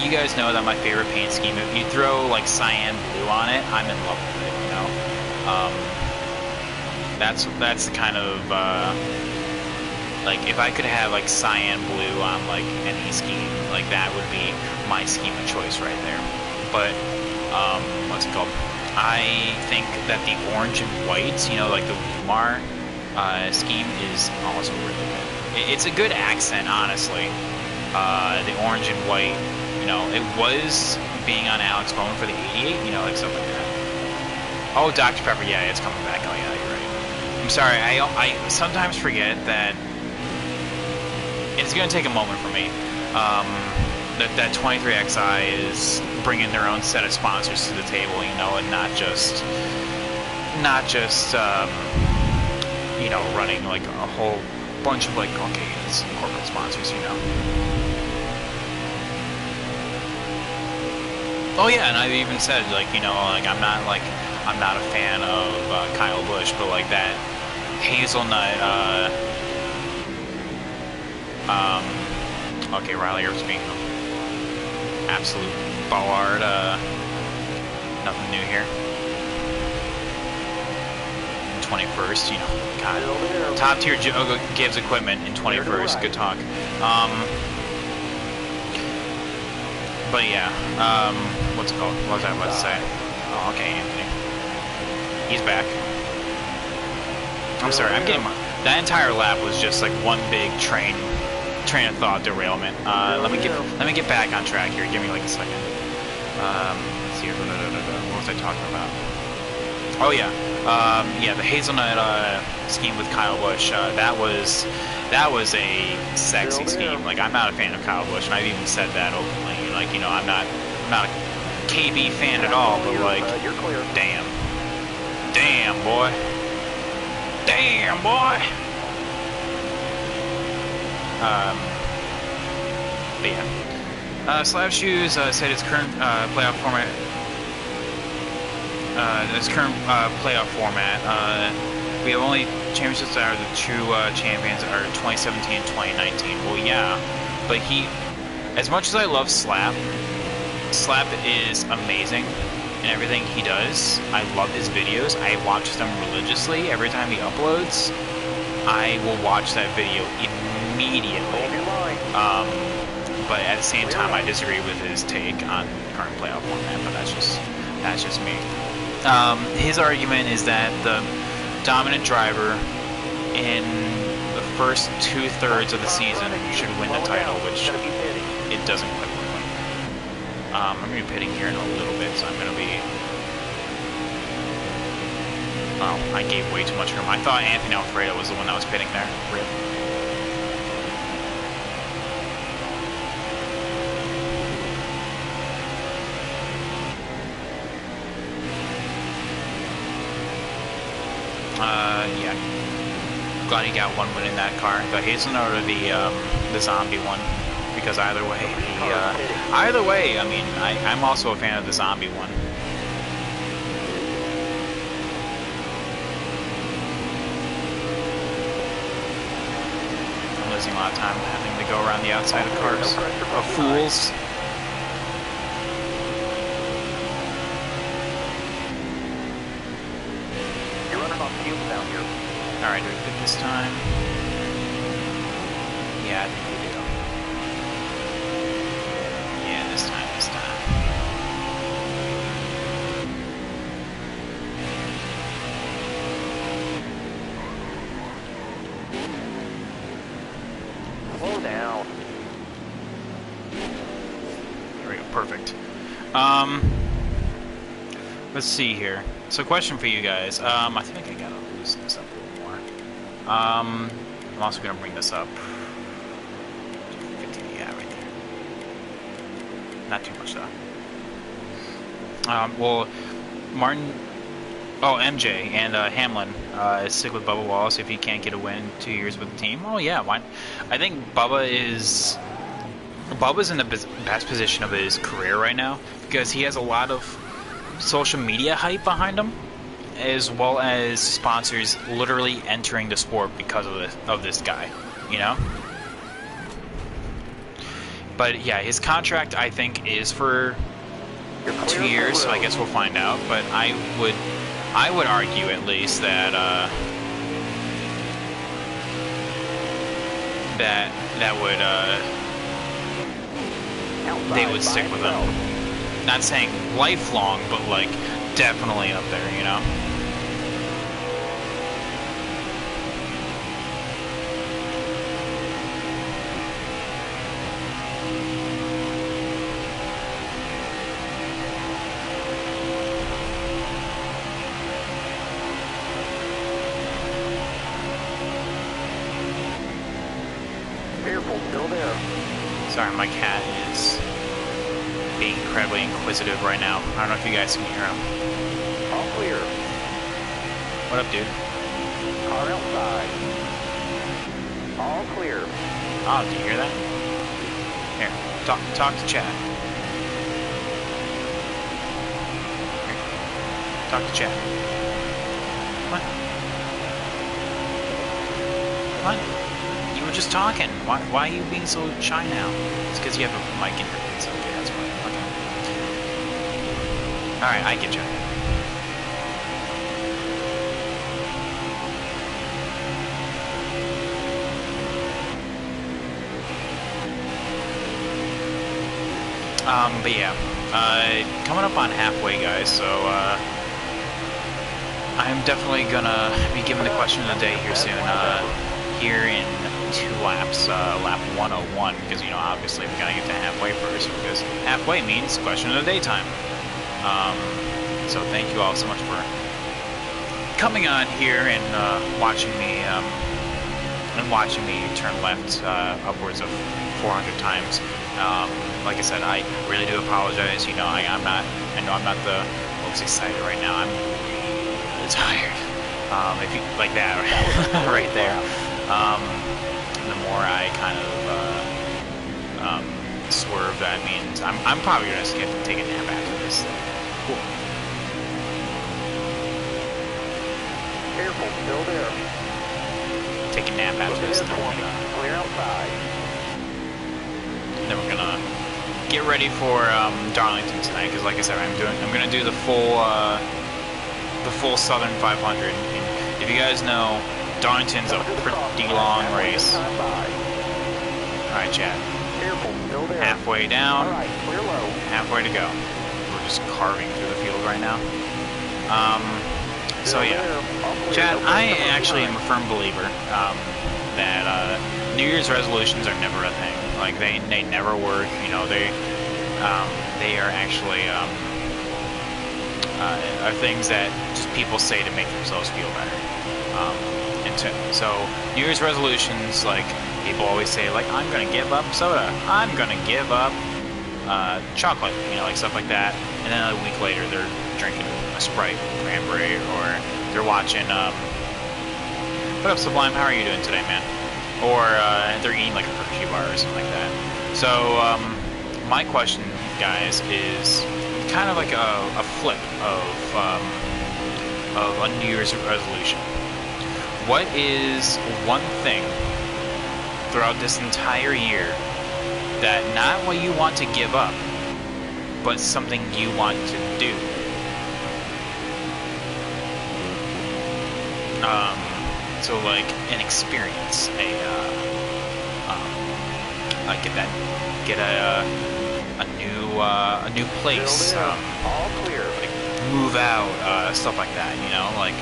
you guys know that my favorite paint scheme. If you throw like cyan blue on it, I'm in love with it. You know, that's the kind of like, if I could have like cyan blue on like any scheme, like that would be my scheme of choice right there. But what's it called? I think that the orange and white, you know, like the Lumar scheme is also really good. It's a good accent, honestly. The orange and white, you know, it was being on Alex Bowman for the 88, you know, like stuff like that. Oh, Dr. Pepper, yeah, it's coming back. Oh yeah, you're right. I'm sorry, I sometimes forget that it's going to take a moment for me. That 23XI is bringing their own set of sponsors to the table, you know, and not just you know, running like a whole bunch of like, okay, it's corporate sponsors, you know. Oh yeah, and I've even said, like, you know, like I'm not a fan of Kyle Busch, but like that hazelnut okay, Riley Earp's being absolute ballard. Nothing new here. 21st, you know, God, top tier gives equipment in 21st. Good talk. But yeah, what's it called? What was I about to say? Oh, okay, Anthony. He's back. I'm sorry, I'm getting that entire lap was just like one big train of thought derailment. Let me get back on track here. Give me like a second. Let's see. What was I talking about? Oh yeah, yeah. The hazelnut scheme with Kyle Busch. That was a sexy scheme. Like, I'm not a fan of Kyle Busch, and I've even said that openly. Like, you know, I'm not a KB fan at all. But like, You're clear. damn, boy, damn boy. But yeah, Slab Shoes said its current playoff format. We have only championships that are the true champions are 2017 and 2019. Well, yeah, but as much as I love Slap is amazing in everything he does. I love his videos. I watch them religiously. Every time he uploads, I will watch that video immediately. But at the same time, I disagree with his take on current playoff format. But that's just me. His argument is that the dominant driver in the first 2/3 of the season should win the title, which it doesn't quite look like. I'm going to be pitting here in a little bit, so I'm going to be... Oh, I gave way too much room. I thought Anthony Alfredo was the one that was pitting there. Rip. Yeah. Glad he got one win in that car. The hazelnut or the zombie one, because either way, I mean, I'm also a fan of the zombie one. I'm losing a lot of time having to go around the outside of cars of fools. Alright, do we pit this time? Yeah, I think we do. Yeah, this time. Slow down. There we go, perfect. Let's see here. So, question for you guys. I think I gotta loosen this up a little more. I'm also gonna bring this up. 50, yeah, right there. Not too much though. Well, Martin, MJ and Hamlin stick with Bubba Wallace if he can't get a win 2 years with the team. Oh yeah, why? I think Bubba's in the best position of his career right now because he has a lot of social media hype behind him, as well as sponsors literally entering the sport because of this guy, you know? But yeah, his contract I think is for 2 years, so I guess we'll find out. But I would argue at least that they would stick with him. Not saying lifelong, but like definitely up there, you know? Careful, still there. Sorry, my cat is being incredibly inquisitive right now. I don't know if you guys can hear him. All clear. What up, dude? Car outside. All clear. Oh, do you hear that? Here, talk to Chad. Here, talk to Chad. What? What? You were just talking. Why are you being so shy now? It's because you have a mic in your face. Okay, that's why. Okay. Alright, I get you. But yeah, coming up on halfway, guys, so, I'm definitely gonna be giving the question of the day here soon, here in 2 laps, lap 101, because, you know, obviously we gotta get to halfway first, because halfway means question of the day time. So thank you all so much for coming on here and watching me turn left upwards of 400 times. Like I said, I really do apologize. You know, I know I'm not the most excited right now. I'm really tired. If you like that right there. The more I kind of swerve, that means I'm probably gonna skip and take a nap after this. Cool. Careful, still there. Take a nap after this. Clear outside. Then we're gonna get ready for Darlington tonight, because like I said, I'm gonna do the full Southern 500. And if you guys know, Darlington's a pretty long race. All right, Chad. Careful, still there. Halfway down. All right, clear low. Halfway to go. We're just carving through the field right now. So yeah, Chad, I actually am a firm believer that New Year's resolutions are never a thing. Like they never work. You know, they are actually are things that just people say to make themselves feel better. So New Year's resolutions, like people always say, like I'm gonna give up soda, I'm gonna give up chocolate, you know, like stuff like that. And then a week later, they're drinking a Sprite, cranberry, or they're watching. What up, Sublime? How are you doing today, man? Or they're eating like a Hershey bar or something like that. So my question, guys, is kind of like a flip of a New Year's resolution. What is one thing throughout this entire year that not what you want to give up, but something you want to do? So like an experience, like get a new place, all clear. like move out, stuff like that, you know, like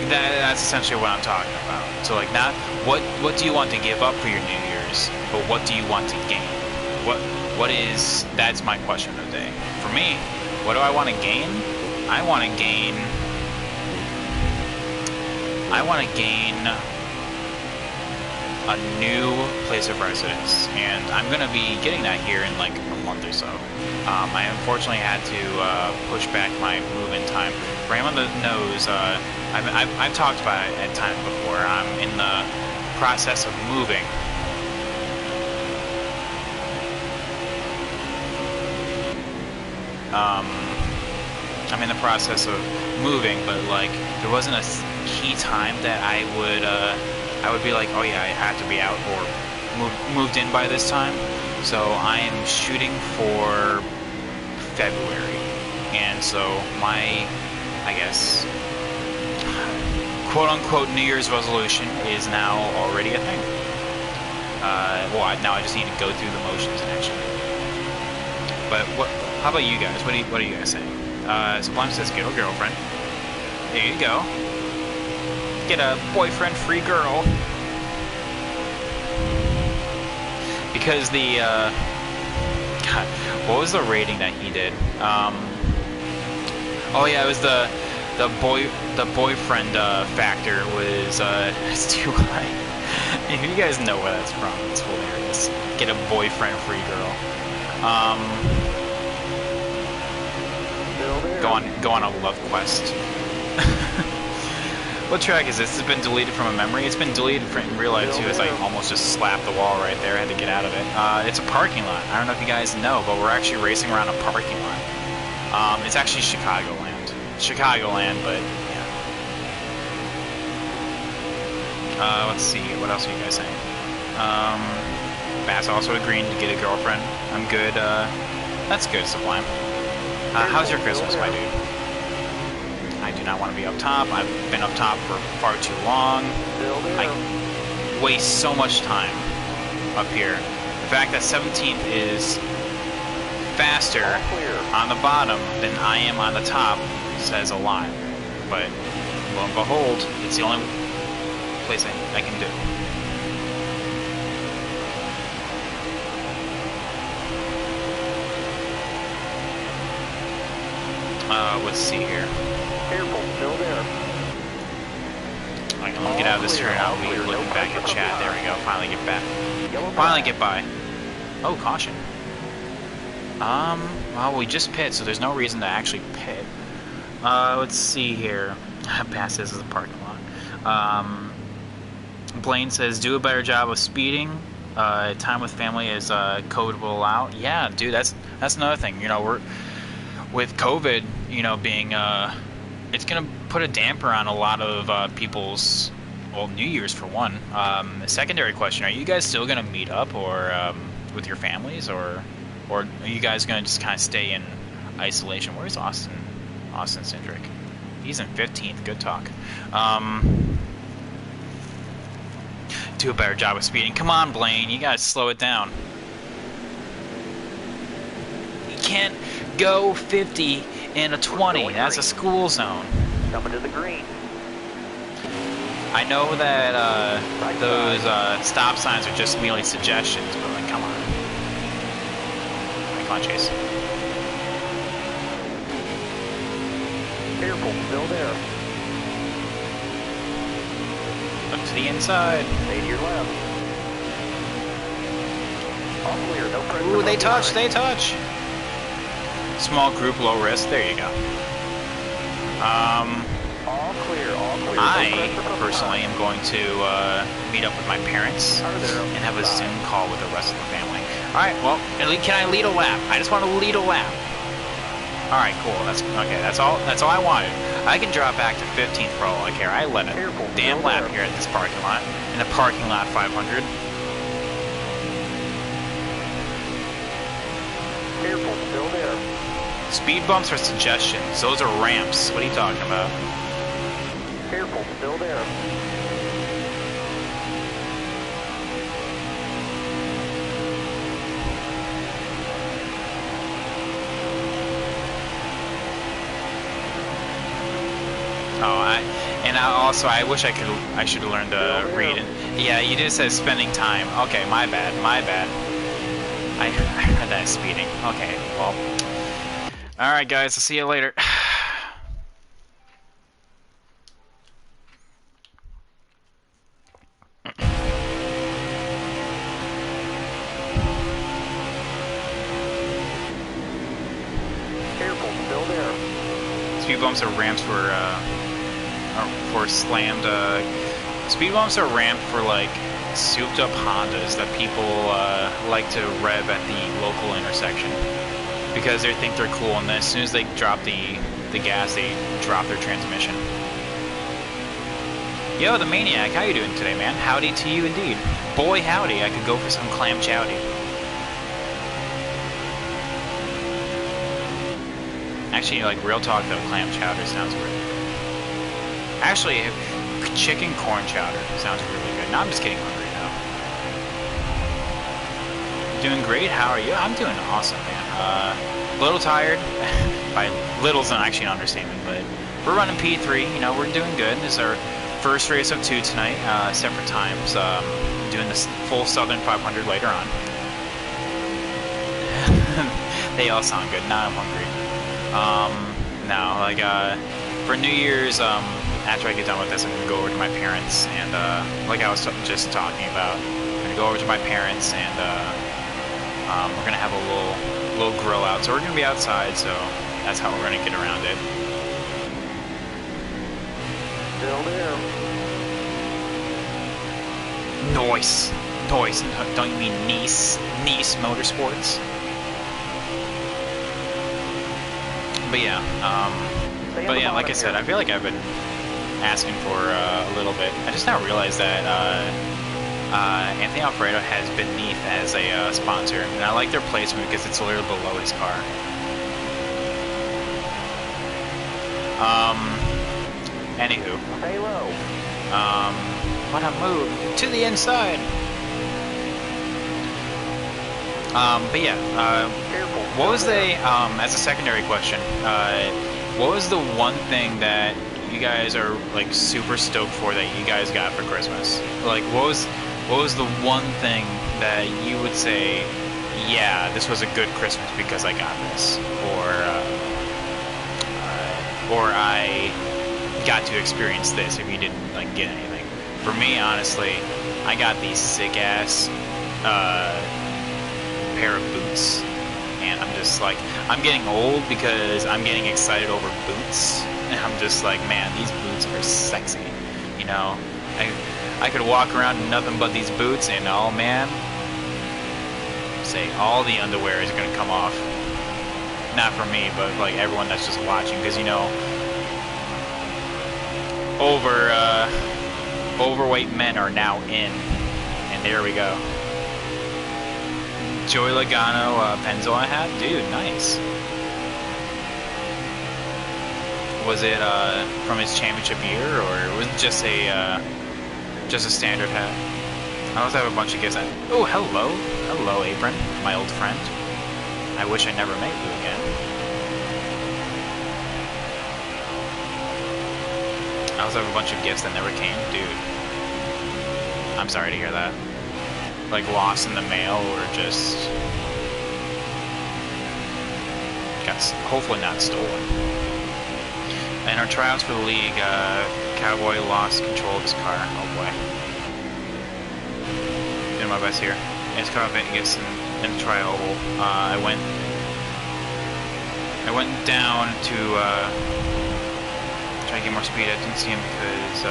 that's essentially what I'm talking about. So like not what do you want to give up for your New Year's, but what do you want to gain? That's my question of the day. For me, what do I want to gain? I want to gain a new place of residence, and I'm going to be getting that here in like a month or so. I unfortunately had to push back my move-in time. For anyone that knows, I've talked about it at times before. I'm in the process of moving. I'm in the process of moving, but like there wasn't a key time that I would be like, oh yeah, I had to be out or moved in by this time. So I'm shooting for February, and so my, I guess, quote-unquote New Year's resolution is now already a thing. Now I just need to go through the motions and actually. But how about you guys? What are you guys saying? Sublime says get a girlfriend. There you go. Get a boyfriend-free girl. Because the God, what was the rating that he did? Oh yeah, it was the boyfriend factor was it's too high. If you guys know where that's from, it's hilarious. Get a boyfriend-free girl. Go on a love quest. What track is this? It's been deleted from a memory. It's been deleted in real life too, as I almost just slapped the wall right there. I had to get out of it. It's a parking lot. I don't know if you guys know, but we're actually racing around a parking lot. It's actually Chicagoland. Chicagoland, but yeah. Let's see. What else are you guys saying? Bass also agreeing to get a girlfriend. I'm good. That's good, Sublime. How's your Christmas, my dude? I do not want to be up top. I've been up top for far too long. I waste so much time up here. The fact that 17th is faster on the bottom than I am on the top says a lot. But lo and behold, it's the only place I can do. Let's see here. Careful, still there. I'm gonna get out of this turn. I'll be looking back at chat. There we go. Finally get back. Finally get by. Oh, caution. Well, we just pit, so there's no reason to actually pit. Let's see here. Past this is the parking lot. Blaine says, do a better job of speeding. Time with family is COVID will allow. Yeah, dude, that's another thing. You know, we're with COVID, you know, being it's gonna put a damper on a lot of people's, well, New Year's for one. Secondary question: are you guys still gonna meet up, or with your families, or are you guys gonna just kind of stay in isolation? Where's Austin? Austin Cindric. He's in 15th. Good talk. Do a better job of speeding. Come on, Blaine. You gotta slow it down. You can't go 50 in a 20. That's a school zone. Coming to the green. I know that those stop signs are just merely suggestions, but like, come on. Come on, Chase. Careful, still there. Look to the inside. Stay to your left. All clear, no pressure. Ooh, they from touch, behind. they touch. Small group, low risk. There you go. All clear, all clear. No I pressure from personally am going to meet up with my parents and have a Zoom call with the rest of the family. All right, well, can I lead a lap? I just want to lead a lap. All right, cool. That's okay. That's all I wanted. I can drop back to 15th for all I care. I led a damn lap here at this parking lot, in the parking lot 500. Careful, still there. Speed bumps are suggestions. Those are ramps. What are you talking about? Careful, still there. I wish I should have learned to read it. Yeah, you just said spending time. Okay, my bad. I heard that speeding. Okay, well. Alright guys, I'll see you later. Careful, still there. Speed bumps are ramps for slammed. Speed bumps are ramped for like souped up Hondas that people like to rev at the local intersection because they think they're cool, and then as soon as they drop the gas, they drop their transmission. Yo, the Maniac, how you doing today, man? Howdy to you indeed. Boy, howdy, I could go for some clam chowdy. Actually, like, real talk though, clam chowder sounds great. Actually, chicken corn chowder sounds really good. No, I'm just getting hungry now. Doing great, how are you? I'm doing awesome, man. A little tired. By little's not actually an understatement, but we're running P3, you know, we're doing good. This is our first race of 2 tonight, separate times. Doing this full Southern 500 later on. They all sound good. Now I'm hungry. No, like, for New Year's, after I get done with this, I'm gonna go over to my parents, and, like I was just talking about, I'm gonna go over to my parents, and, we're gonna have a little grill out, so we're gonna be outside, so that's how we're gonna get around it. Still there. Nice. Don't you mean Nice Motorsports? But yeah, like I said, I feel like I've been asking for a little bit. I just now realized that Anthony Alfredo has Beneath as a sponsor, and I like their placement because it's a little below his car. Anywho. Stay low. What a move to the inside. But yeah, Careful. what was the, as a secondary question, what was the one thing that you guys are, like, super stoked for that you guys got for Christmas? Like, what was the one thing that you would say, yeah, this was a good Christmas because I got this? Or, or I got to experience this if you didn't like get anything. For me, honestly, I got these sick ass pair of boots, and I'm just like, I'm getting old because I'm getting excited over boots, and I'm just like, man, these boots are sexy, you know. I could walk around in nothing but these boots, and oh man, say all the underwear is gonna come off. Not for me, but like everyone that's just watching, because you know, overweight men are now in, and there we go. Joey Logano Penzo I had, dude, nice. Was it from his championship year, or was it just a standard hat? I also have a bunch of gifts. Oh, hello, Apron, my old friend. I wish I never met you again. I also have a bunch of gifts that never came, dude. I'm sorry to hear that. Like lost in the mail, or just got hopefully not stolen. In our tryouts for the league, Cowboy lost control of his car. Oh boy. Doing my best here. His car gets in the tri-oval. I went down to try to get more speed. I didn't see him because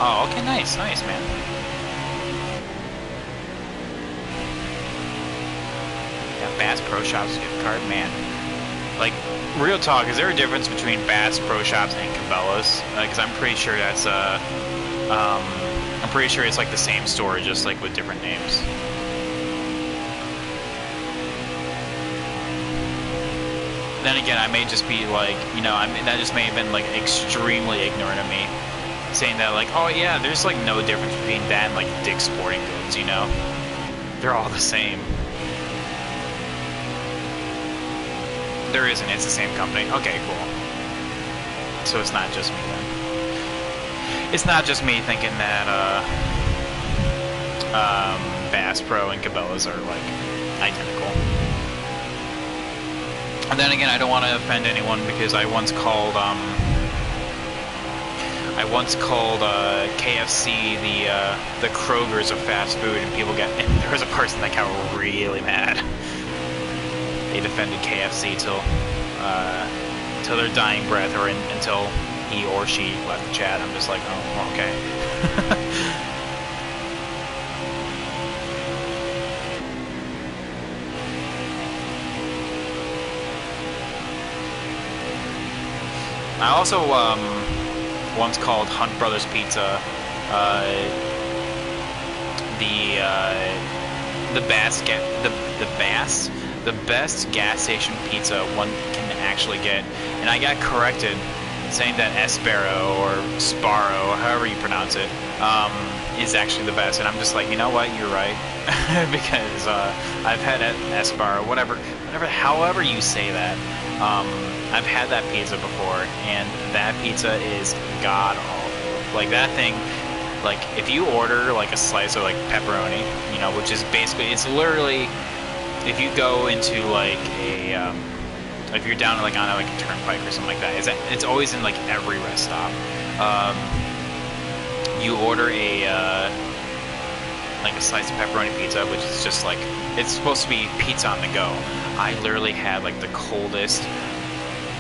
oh, okay, nice, man. Yeah, Bass Pro Shops gift card, man. Like, real talk, is there a difference between Bass Pro Shops and Cabela's? Because I'm pretty sure that's I'm pretty sure it's like the same store, just like with different names. Then again, I may just be like, you know, that just may have been like extremely ignorant of me, saying that like, oh yeah, there's like no difference between that and like Dick's Sporting Goods, you know? They're all the same. There isn't, it's the same company. Okay, cool. So it's not just me then. It's not just me thinking that Bass Pro and Cabela's are like identical. And then again, I don't want to offend anyone because I once called KFC the Kroger's of fast food, and and there was a person that got really mad. They defended KFC till their dying breath, or until he or she left the chat. I'm just like, oh, okay. I also once called Hunt Brothers Pizza the best gas station pizza one can actually get, and I got corrected saying that Sparrow or Sparrow, however you pronounce it, is actually the best. And I'm just like, you know what, you're right. Because I've had Sparrow, however you say that. I've had that pizza before, and that pizza is god awful. Like that thing, like if you order like a slice of like pepperoni, you know, which is basically, it's literally, if you go into like a if you're down like on a turnpike or something like that, it's always in like every rest stop. You order a slice of pepperoni pizza, which is just like, it's supposed to be pizza on the go. I literally had like the coldest,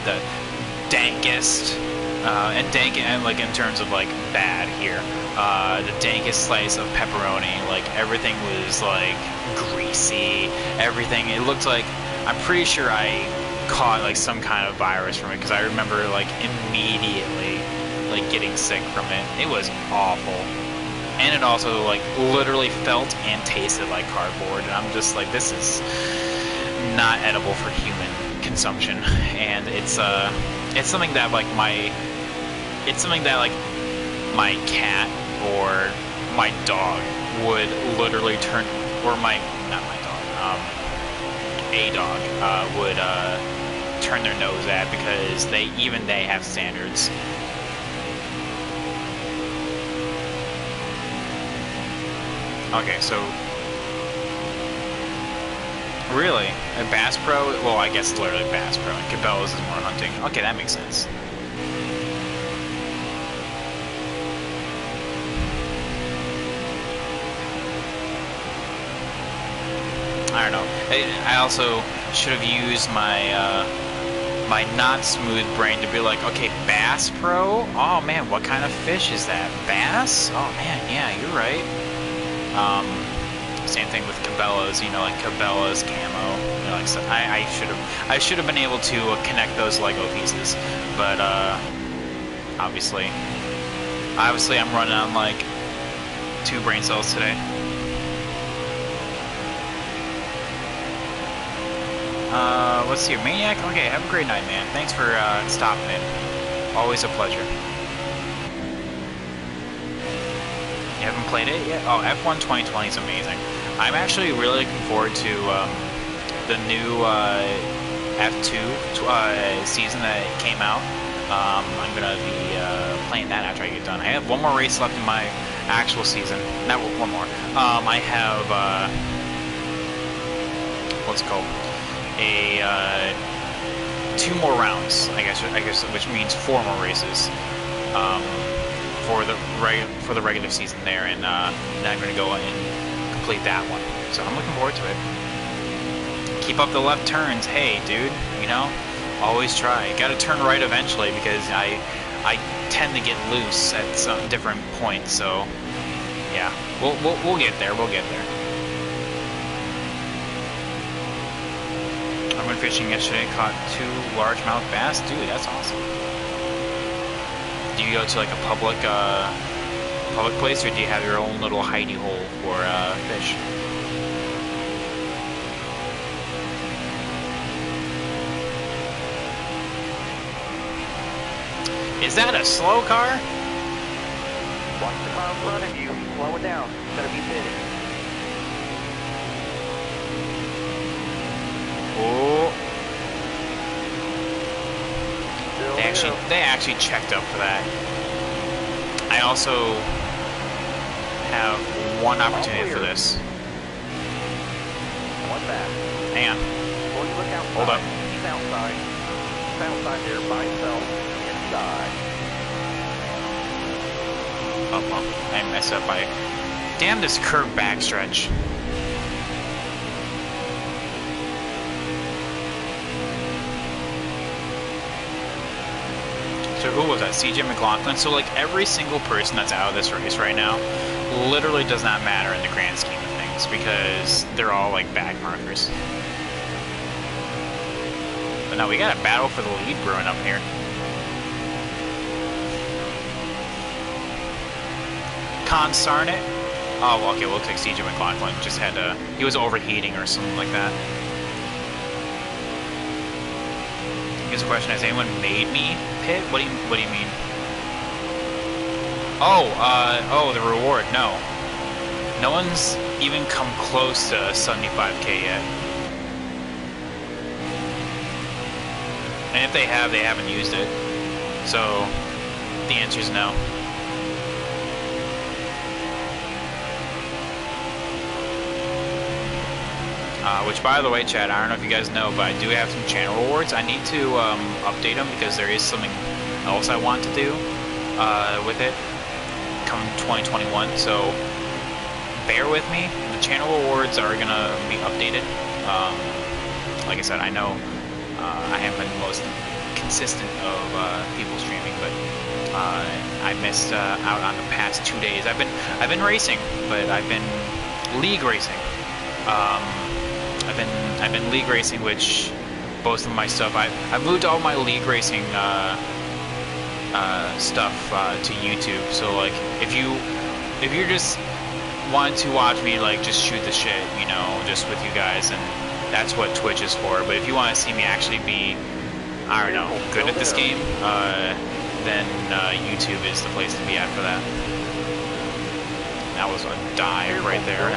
the dankest, and like in terms of like bad here, the dankest slice of pepperoni. Like everything was like greasy. Everything, it looked like, I'm pretty sure I caught like some kind of virus from it, because I remember like immediately like getting sick from it. It was awful. And it also like literally felt and tasted like cardboard, and I'm just like, this is not edible for human consumption. And it's something that like my cat or my dog would literally turn, or a dog would turn their nose at, because they have standards. Okay, so Really? A Bass Pro? Well, I guess literally Bass Pro. And Cabela's is more hunting. Okay, that makes sense. I don't know. I also should have used my my not smooth brain to be like, okay, Bass Pro? Oh man, what kind of fish is that? Bass? Oh man, yeah, you're right. Same thing with Cabela's, you know, like Cabela's camo. You know, like, so I should have been able to connect those Lego pieces, but obviously I'm running on like 2 brain cells today. Let's see, Maniac? Okay, have a great night, man. Thanks for stopping in. Always a pleasure. You haven't played it yet? Oh, F1 2020 is amazing. I'm actually really looking forward to the new F2 season that came out. I'm going to be playing that after I get done. I have one more race left in my actual season. Not one more. I have, what's it called? 2 more rounds, I guess, which means 4 more races for the regular season there, and then I'm going to go and complete that one. So I'm looking forward to it. Keep up the left turns, hey, dude. You know, always try. Got to turn right eventually because I tend to get loose at some different points. So yeah, we'll get there. We'll get there. I went fishing yesterday, caught 2 largemouth bass. Dude, that's awesome. Do you go to like a public place, or do you have your own little hidey hole for fish? Is that a slow car? Watch the car in front of you. Slow it down. It's gonna be pitted. Oh. They actually checked up for that. I also have one opportunity for this. One back. Hang on. Before you look outside. Hold up. He's outside. He's outside there by himself. Inside. Oh, well, I messed up by... Damn this curved backstretch. So who was that? CJ McLaughlin? So like every single person that's out of this race right now literally does not matter in the grand scheme of things because they're all like back markers. But now we got a battle for the lead brewing up here. Consarn it. Oh, well, okay, well, looks like CJ McLaughlin just had to... He was overheating or something like that. Here's a question: has anyone made me pit? What do you mean? Oh, the reward. No one's even come close to 75K yet. And if they have, they haven't used it. So the answer is no. Which, by the way, Chad, I don't know if you guys know, but I do have some channel rewards. I need to update them because there is something else I want to do with it come 2021. So bear with me. The channel rewards are going to be updated. Like I said, I know I haven't been the most consistent of people streaming, but I missed out on the past 2 days. I've been racing, but I've been league racing. I've been league racing, which most of my stuff I've moved all my league racing stuff to YouTube. So like if you're just wanting to watch me like just shoot the shit, you know, just with you guys, and that's what Twitch is for. But if you want to see me actually be, I don't know, good at this game, then YouTube is the place to be at for that. That was a dive right there.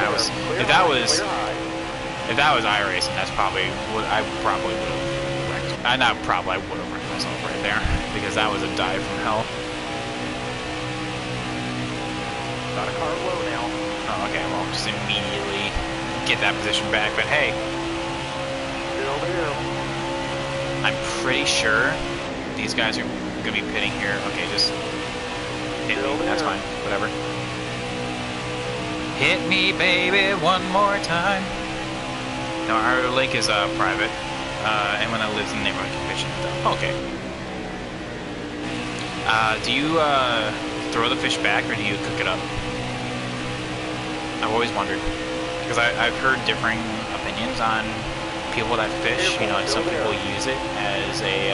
If that was iRacing, that's probably what I probably would have wrecked. I would have wrecked myself right there because that was a dive from hell. Got a car low now. Oh, okay, well, just immediately get that position back. But hey, Still there. I'm pretty sure these guys are gonna be pitting here. Okay, just hit me. That's fine. Whatever. Hit me, baby, one more time. No, our lake is private. Anyone that lives in the neighborhood can fish in it though. Okay. Do you throw the fish back or do you cook it up? I've always wondered. Because I've heard differing opinions on people that fish. You know, like some people use it as a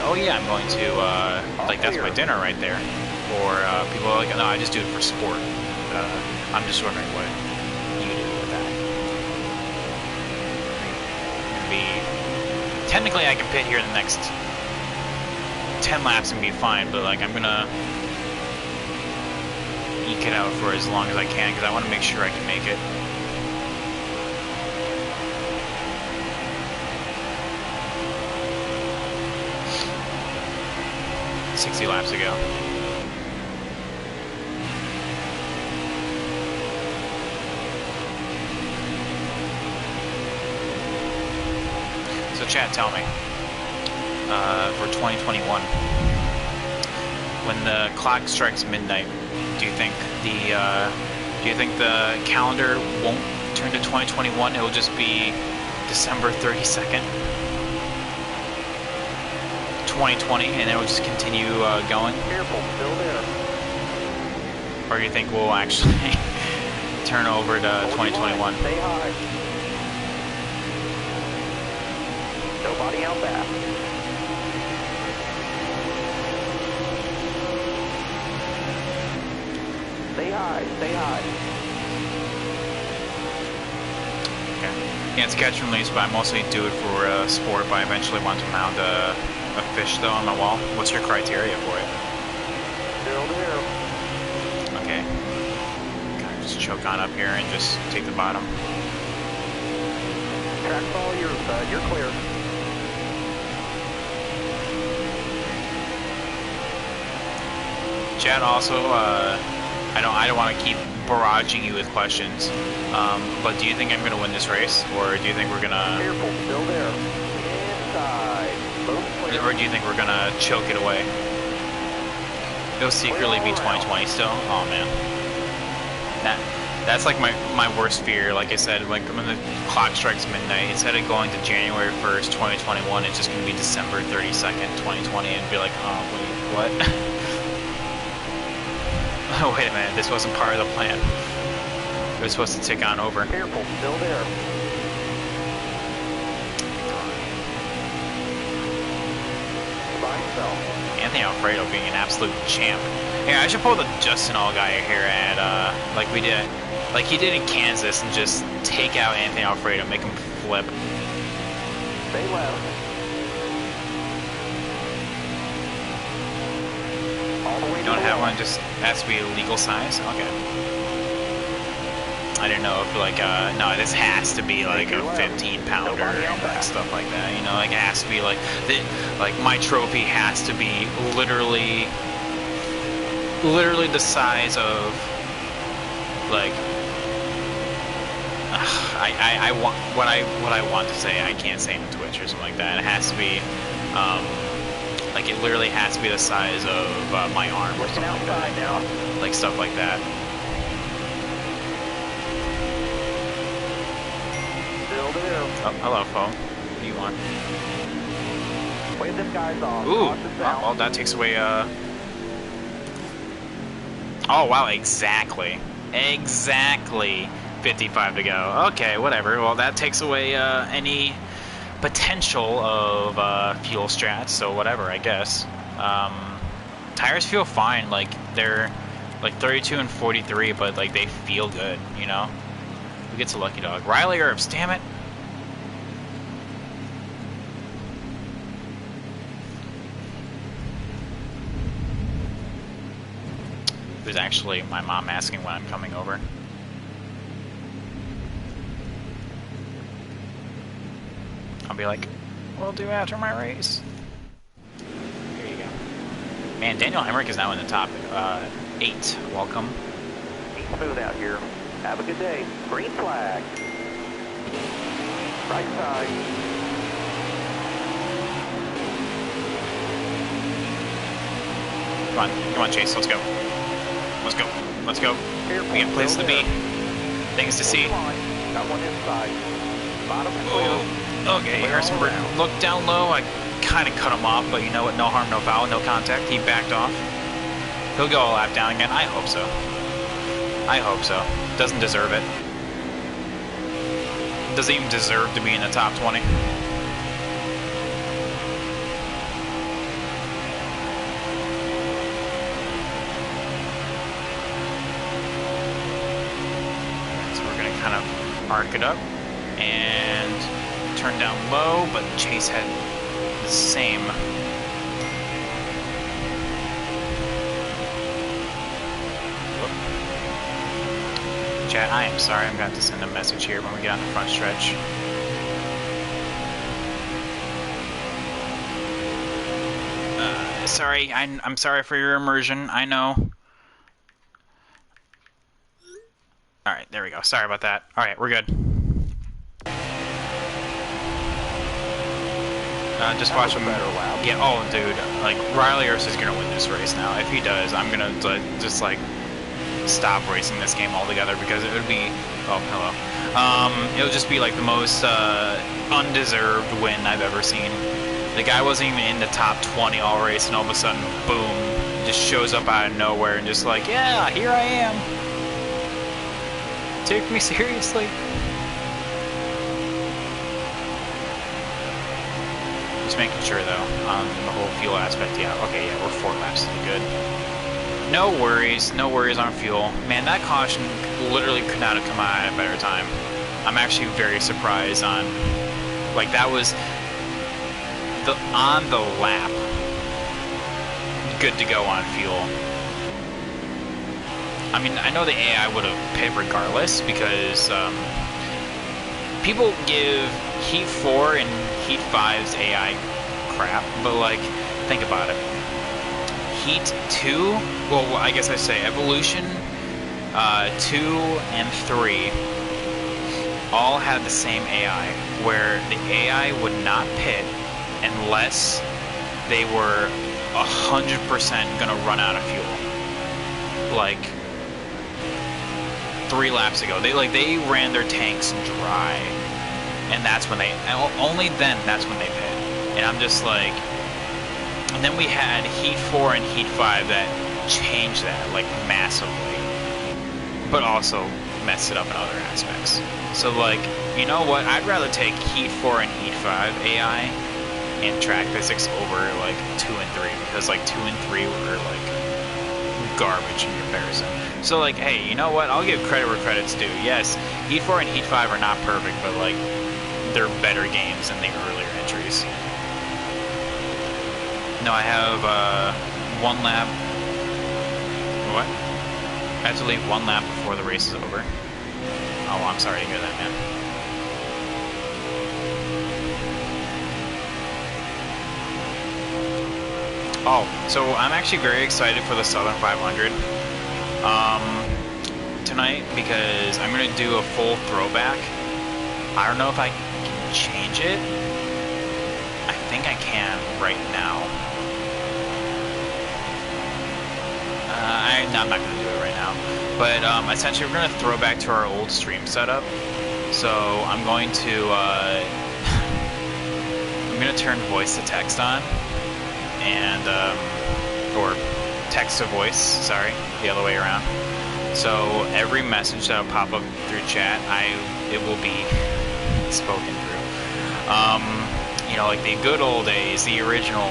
oh yeah, I'm going to, like that's my dinner right there. Or people are like, no, I just do it for sport. I'm just wondering what you do with that. Technically I can pit here the next 10 laps and be fine, but like I'm gonna eke it out for as long as I can because I want to make sure I can make it. $60 laps to go. So chat, tell me, for 2021, when the clock strikes midnight, do you think the calendar won't turn to 2021? It'll just be December 32nd, 2020, and it will just continue going? Careful, still there. Or do you think we'll actually turn over to 2021? Stay high. Nobody out back. Stay high, stay high. Okay. Yeah, it's catch and release, but I mostly do it for sport, but I eventually want to mount a fish, though, on my wall. What's your criteria for it? Still there. Okay. Can I just choke on up here and just take the bottom? Track ball, you're clear. Chad, also, I don't want to keep barraging you with questions, but do you think I'm going to win this race, or do you think we're going to... Careful, still there. Inside. Or do you think we're going to choke it away? It'll secretly be 2020 still? Oh, man. That's like my worst fear. Like I said, like when the clock strikes midnight, instead of going to January 1st, 2021, it's just going to be December 32nd, 2020, and be like, oh, wait, what? Oh, wait a minute, this wasn't part of the plan. It was supposed to tick on over. Careful, still there. By himself. Anthony Alfredo being an absolute champ. Yeah, I should pull the Justin Allgaier here at, like we did, like he did in Kansas, and just take out Anthony Alfredo, make him flip. Stay left. All the way You don't have one, just has to be a legal size? Okay. I didn't know if like, no, this has to be like a 15-pounder and like stuff like that, you know, like it has to be like, my trophy has to be literally the size of, like, I want, what I want to say, I can't say on Twitch or something like that. It has to be, like it literally has to be the size of my arm or something like that, you know? Like stuff like that. Still there. Oh, hello, phone. What do you want? Wave them guys off. Ooh, well, that takes away, oh, wow, exactly. Exactly 55 to go. Okay, whatever. Well, that takes away any potential of fuel strats, so whatever, I guess. Tires feel fine. Like, they're like 32 and 43, but like they feel good, you know? Who gets a lucky dog? Riley Herbs, damn it. There's actually my mom asking when I'm coming over. I'll be like, we'll do after my race. Here you go. Man, Daniel Hemrick is now in the top 8. Welcome. Be smooth out here. Have a good day. Green flag. Right side. Come on, Chase, let's go. Let's go. Let's go. Careful, We got places to be. Things to see. Got one inside. Bottom clear. Oh, okay, Harrison Burton looked down low. I kind of cut him off, but you know what? No harm, no foul, no contact. He backed off. He'll go a lap down again. I hope so. I hope so. Doesn't deserve it. Doesn't even deserve to be in the top 20. So we're going to kind of arc it up and turn down low, but Chase had the same. Chat, I am sorry, I'm going to send a message here when we get on the front stretch. Sorry, I'm sorry for your immersion, I know. Alright, there we go, sorry about that. Alright, we're good. Just watch him. Yeah, oh dude, like, Riley Earth is going to win this race now. If he does, I'm going to just like stop racing this game altogether because it would be, oh hello, it would just be like the most undeserved win I've ever seen. The guy wasn't even in the top 20 all race, and all of a sudden, boom, just shows up out of nowhere and just like, yeah, here I am. Take me seriously. Just making sure though, on the whole fuel aspect, yeah, okay, yeah, we're 4 laps to the good. No worries on fuel. Man, that caution literally could not have come out at a better time. I'm actually very surprised on, like, that was on the lap. Good to go on fuel. I mean, I know the AI would have pit regardless because people give Heat 4 and Heat 5's AI crap, but like, think about it. Heat 2, well, I guess I say Evolution 2 and 3 all had the same AI, where the AI would not pit unless they were 100% gonna run out of fuel. Like 3 laps ago, they ran their tanks dry, and that's when only then that's when they pit. And I'm just like. And then we had Heat 4 and Heat 5 that changed that, like, massively. But also messed it up in other aspects. So, like, you know what? I'd rather take Heat 4 and Heat 5 AI and track physics over, like, 2 and 3. Because, like, 2 and 3 were, like, garbage in comparison. So, like, hey, you know what? I'll give credit where credit's due. Yes, Heat 4 and Heat 5 are not perfect, but, like, they're better games than the earlier entries. No, I have 1 lap. What? I have to leave 1 lap before the race is over. Oh, I'm sorry to hear that, man. Oh, so I'm actually very excited for the Southern 500 tonight because I'm going to do a full throwback. I don't know if I can change it. I think I can right now. I'm not going to do it right now. But essentially, we're going to throw back to our old stream setup. So I'm going to I'm going to turn voice to text on, and or text to voice. Sorry, the other way around. So every message that'll pop up through chat, it will be spoken through. You know, like the good old days, the original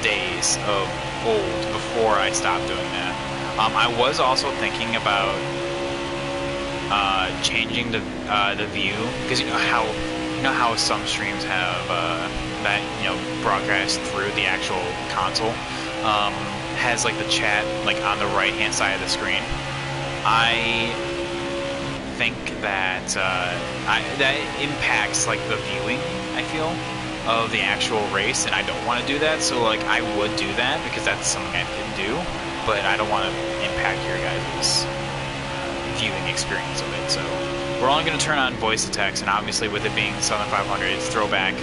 days of old before I stopped doing that. I was also thinking about changing the view, because you know how some streams have that broadcast through the actual console has like the chat like on the right hand side of the screen. I think that that impacts like the viewing, I feel, of the actual race, and I don't want to do that. So like I would do that because that's something I can do, but I don't want to impact your guys' viewing experience of it. So we're only going to turn on voice to text, and obviously with it being Southern 500, it's throwback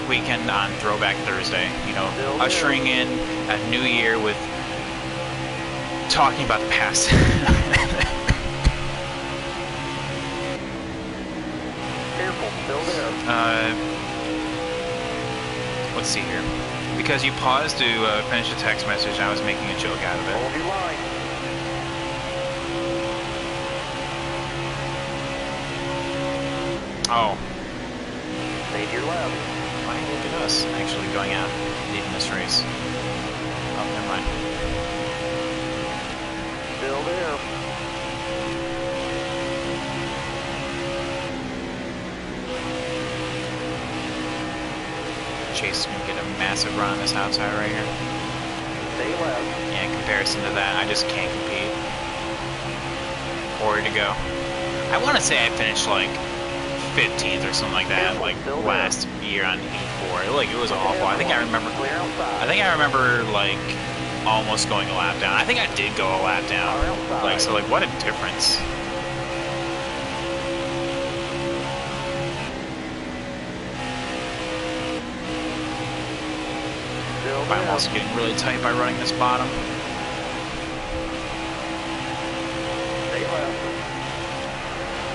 weekend on Throwback Thursday. You know, ushering in a new year with talking about the past. Careful, still there. Let's see here. Because you paused to finish a text message, I was making a joke out of it. Hold your line. Oh. Stay to your left. Why look at us actually going out leading this race? Oh, never mind. Still there. Chase is going to get a massive run on this outside right here. Stay left. Yeah, in comparison to that, I just can't compete. Forward to go. I want to say I finished like 15th or something like that, like last year on E4. Like it was awful. I think I remember like almost going a lap down. I think I did go a lap down. Like so, like what a difference. I'm also getting really tight by running this bottom.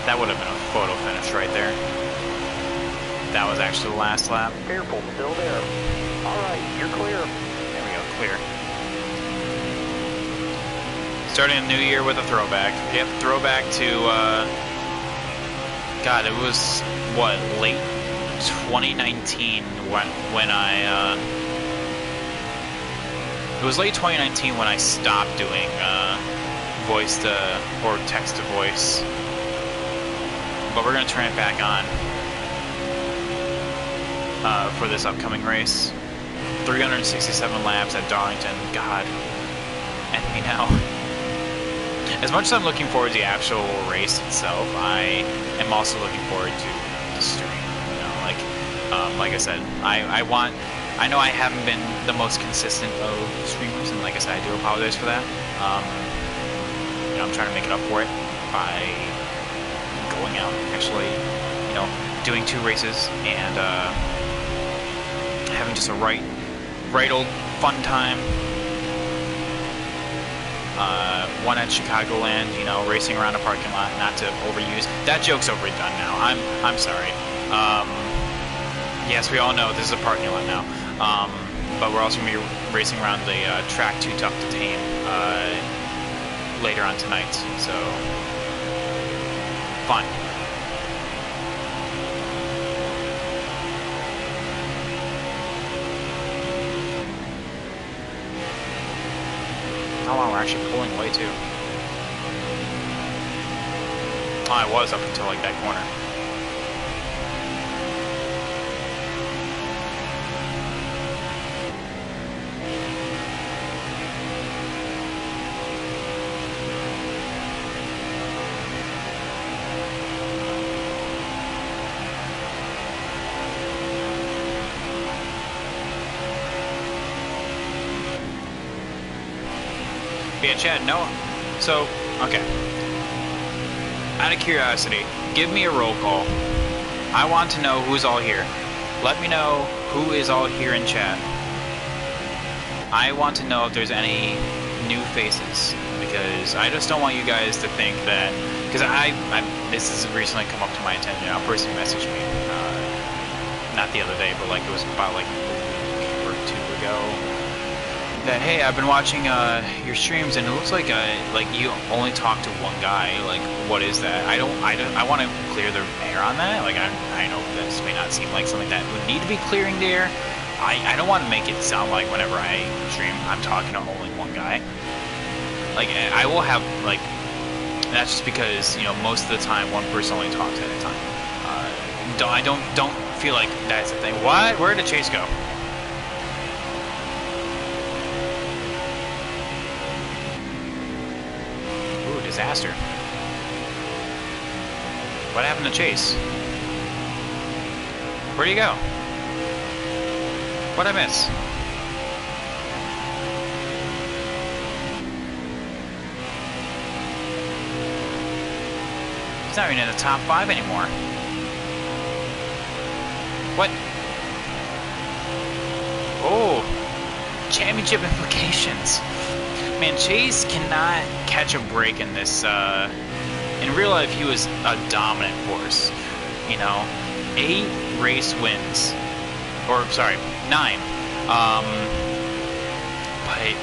That would have been a photo finish right there. That was actually the last lap. Careful, still there. Alright, you're clear. There we go, clear. Starting a new year with a throwback. Yep, throwback to, God, it was, what, late 2019 when I, it was late 2019 when I stopped doing voice to, or text to voice. But we're going to turn it back on for this upcoming race. 367 laps at Darlington. God. Enemy now. As much as I'm looking forward to the actual race itself, I am also looking forward to the stream. You know, like I said, I know I haven't been the most consistent of streamers, and like I said, I do apologize for that. You know, I'm trying to make it up for it by going out, actually, you know, doing 2 races and having just a right old fun time. One at Chicagoland, you know, racing around a parking lot, not to overuse. That joke's overdone now. I'm sorry. Yes, we all know this is a parking lot now. But we're also going to be racing around the track Too Tough to Tame later on tonight. So, fun. Oh wow, we're actually pulling away too. Oh, I was up until like that corner. Yeah, Chad, no. So, okay. Out of curiosity, give me a roll call. I want to know who's all here. Let me know who is all here in chat. I want to know if there's any new faces, because I just don't want you guys to think that, because this has recently come up to my attention. A person messaged me, not the other day, but like it was about like a week or 2 ago, that, hey, I've been watching your streams and it looks like you only talk to one guy. Like, what is that? I want to clear the air on that. Like, I know this may not seem like something that would need to be clearing the air. I don't want to make it sound like whenever I stream, I'm talking to only one guy. Like, I will have, like, that's just because, you know, most of the time one person only talks at a time. I don't feel like that's the thing. What? Where did Chase go? Disaster. What happened to Chase? Where'd he go? What'd I miss? He's not even in the top 5 anymore. What? Oh, championship implications. Man, Chase cannot catch a break in this. In real life, he was a dominant force. You know, 8 race wins, or sorry, 9. But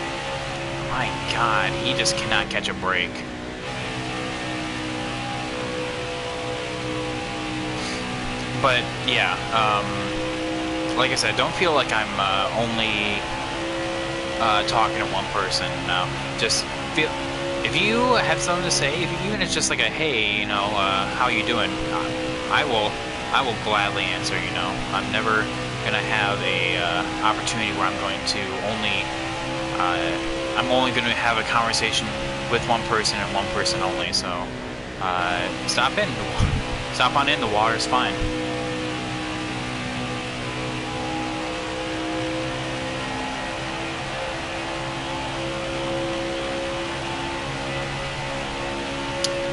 my God, he just cannot catch a break. But yeah, like I said, don't feel like I'm only talking to one person. No, just feel. If you have something to say, even if it's just like a hey, you know, how you doing? I will gladly answer. You know, I'm never gonna have a opportunity where I'm going to only. I'm only going to have a conversation with one person and one person only. So stop on in. The water's fine.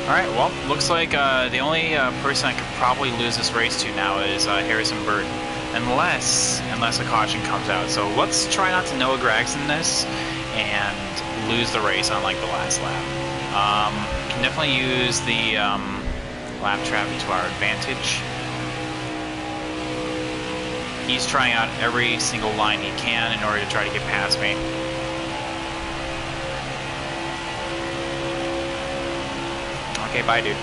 Alright, well, looks like the only person I could probably lose this race to now is Harrison Burton. Unless a caution comes out. So let's try not to Noah Gragson this and lose the race on like the last lap. Can definitely use the lap traffic to our advantage. He's trying out every single line he can in order to try to get past me. Okay, bye, dude.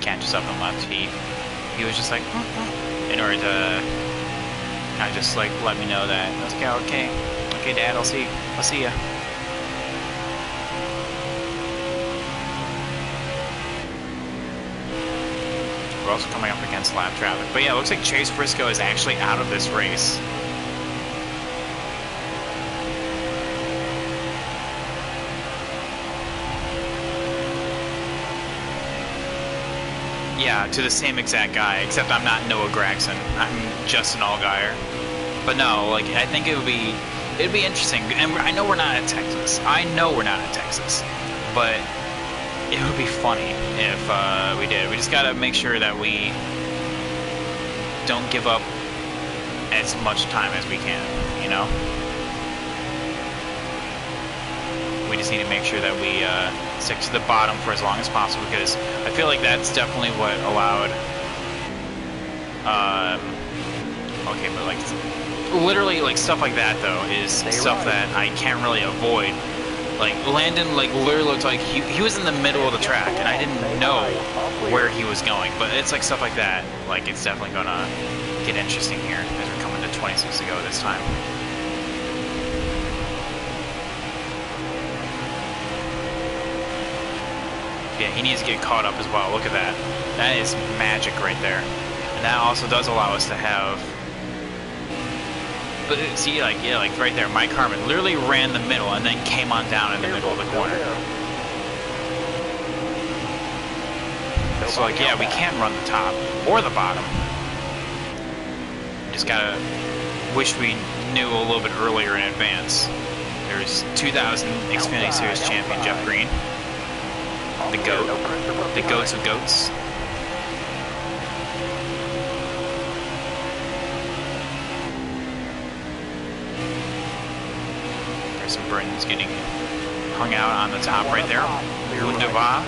Can't just up and left. He was just like, in order to kind of just like let me know that okay, Dad, I'll see ya. We're also coming up against lap traffic, but yeah, it looks like Chase Briscoe is actually out of this race. Yeah, to the same exact guy, except I'm not Noah Gragson. I'm Justin Allgaier. But no, like I think it'd be interesting. And I know we're not at Texas. But it would be funny if we did. We just gotta make sure that we don't give up as much time as we can. You know. We just need to make sure that we stick to the bottom for as long as possible, because I feel like that's definitely what allowed. Okay, but like literally like stuff like that though is stuff that I can't really avoid. Like Landon, like literally looked like he was in the middle of the track, and I didn't know where he was going. But it's like stuff like that. Like it's definitely gonna get interesting here as we're coming to 26 to go this time. Yeah, he needs to get caught up as well. Look at that. That is magic right there. And that also does allow us to have... But see, like, yeah, like right there, Mike Harmon literally ran the middle and then came on down in the middle of the corner. So, like, yeah, we can run the top or the bottom. Just gotta wish we knew a little bit earlier in advance. There's 2000 Xfinity Series champion Jeff Green. The GOAT. The GOATs of GOATs. Harrison Burton's getting hung out on the top right there. Wunderbar.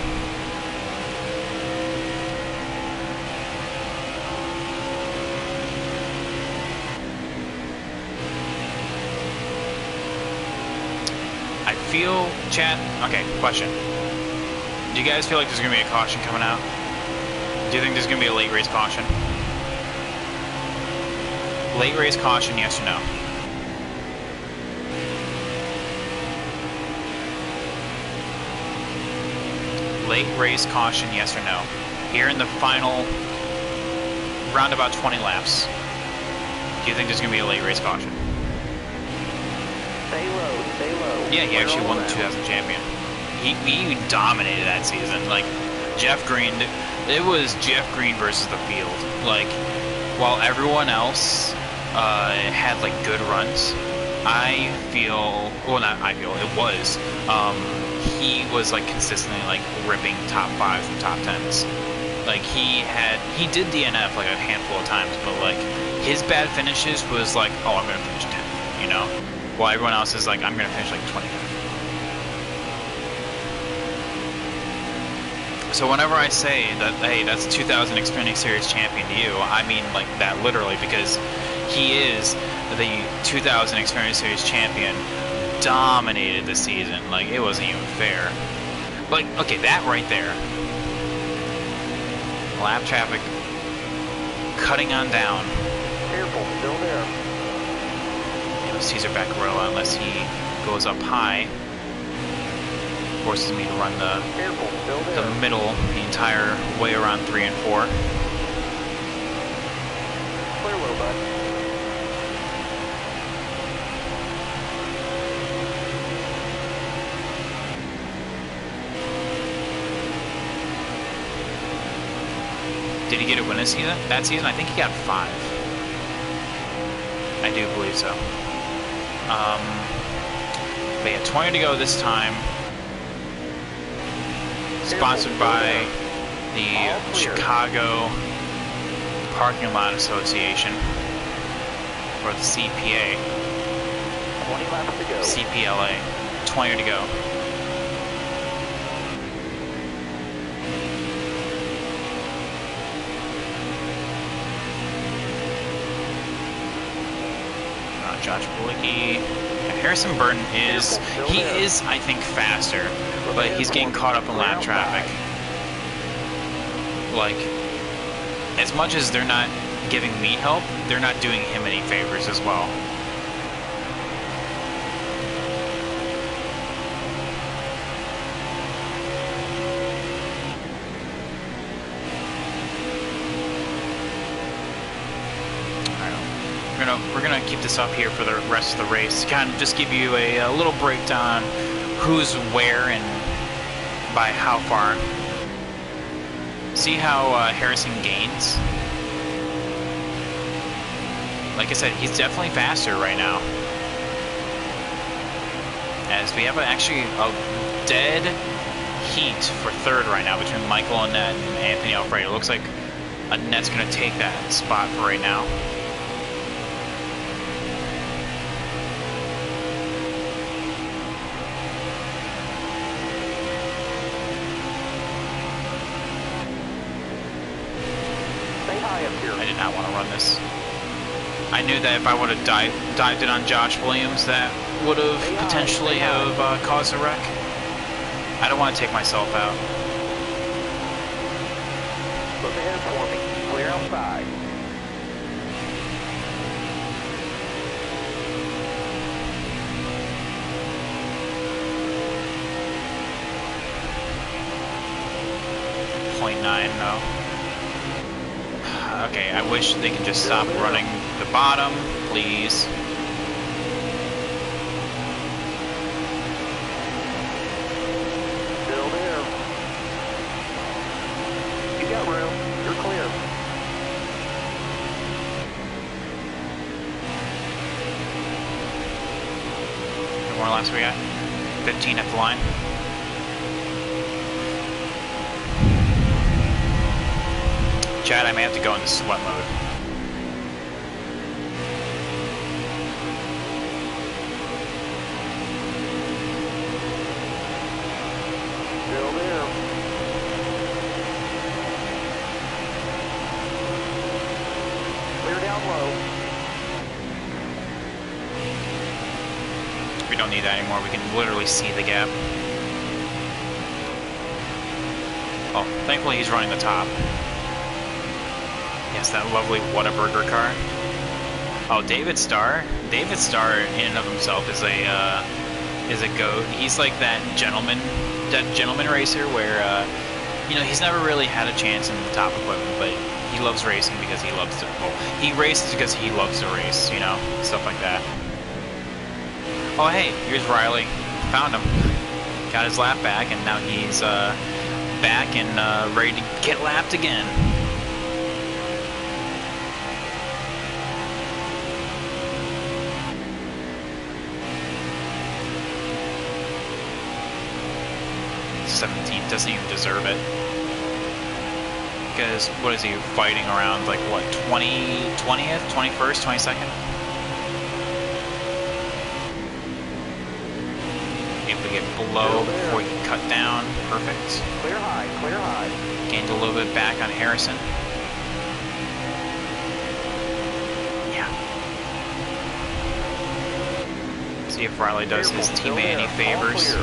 I feel, chat, okay, question. Do you guys feel like there's going to be a caution coming out? Do you think there's going to be a late race caution? Late race caution, yes or no? Late race caution, yes or no? Here in the final round about 20 laps. Do you think there's going to be a late race caution? Stay low, stay low. Yeah, he actually won the 2000 champion. He dominated that season. Like, Jeff Green, it was Jeff Green versus the field. Like, while everyone else had, like, good runs, I feel, well, not I feel, it was, he was like consistently like ripping top 5s and top 10s. Like he did DNF like a handful of times, but like his bad finishes was like, oh, I'm gonna finish 10th, you know, while everyone else is like, I'm gonna finish like 25th. So whenever I say that, hey, that's 2000 Xfinity Series champion to you, I mean like that literally, because he is the 2000 Xfinity Series champion, dominated the season. Like, it wasn't even fair. Like, okay, that right there. Lap traffic cutting on down. Careful, still there. You know, Caesar Beccarella, unless he goes up high, forces me to run the middle the entire way around 3 and 4. Clear low, bud. Did he get a win this season? That season? I think he got 5. I do believe so. But yeah, 20 to go this time. Sponsored by the Chicago Parking Lot Association, or the CPA. 20 laps to go. CPLA. 20 to go. Josh Bulicki. Harrison Burton is, I think, faster, but he's getting caught up in lap traffic. Like, as much as they're not giving me help, they're not doing him any favors as well. We're gonna keep this up here for the rest of the race. Kind of just give you a little breakdown, who's where and by how far. See how Harrison gains. Like I said, he's definitely faster right now. As we have actually a dead heat for third right now between Michael Annett and Anthony Alfredo. It looks like Annett's gonna take that spot for right now. I did not want to run this. I knew that if I would have dived it on Josh Williams, that would have potentially have caused a wreck. I don't want to take myself out. Look ahead for me. Clear outside. .9, no. Okay, I wish they could just stop running the bottom, please. Still there. You got room. You're clear. How many more laps we got? 15 at the line. Chad, I may have to go into sweat mode. Still there. Clear down low. We don't need that anymore. We can literally see the gap. Oh, thankfully he's running the top. Yes, that lovely Whataburger car. Oh, David Starr. David Starr, in and of himself, is a goat. He's like that gentleman racer where you know, he's never really had a chance in the top equipment, but he loves racing because he loves to. Well, he races because he loves to race. You know, stuff like that. Oh, hey, here's Riley. Found him. Got his lap back, and now he's back and ready to get lapped again. 17th. Doesn't even deserve it. Because, what is he fighting around, like, what, 20th, 21st, 22nd? Able to get below before he can cut down. Perfect. Clear high, clear high. Gained a little bit back on Harrison. Yeah. See if Riley does his teammate any favors.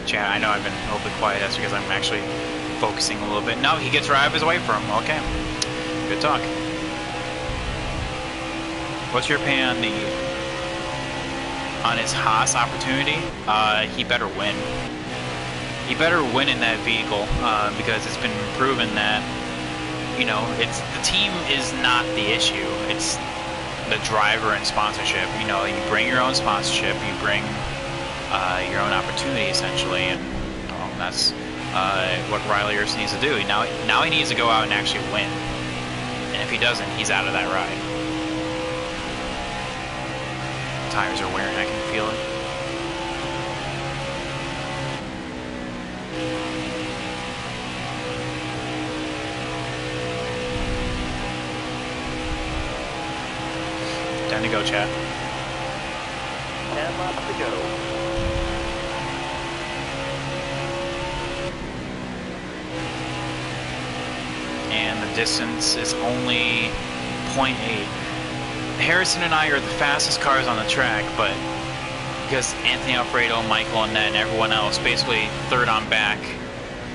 Chat, I know I've been a little bit quiet. That's because I'm actually focusing a little bit. No, he gets right out of his way from him. Okay. Good talk. What's your opinion on his Haas opportunity? He better win. He better win in that vehicle because it's been proven that, you know, it's the team is not the issue. It's the driver and sponsorship. You know, you bring your own sponsorship. You bring your own opportunity, essentially, and that's what Riley Hurst needs to do. Now he needs to go out and actually win, and if he doesn't, he's out of that ride. Tires are wearing, I can feel it. Time to go, chat. 10 laps to go. And the distance is only 0.8. Harrison and I are the fastest cars on the track, but because Anthony Alfredo, Michael Annett, and everyone else, basically third on back,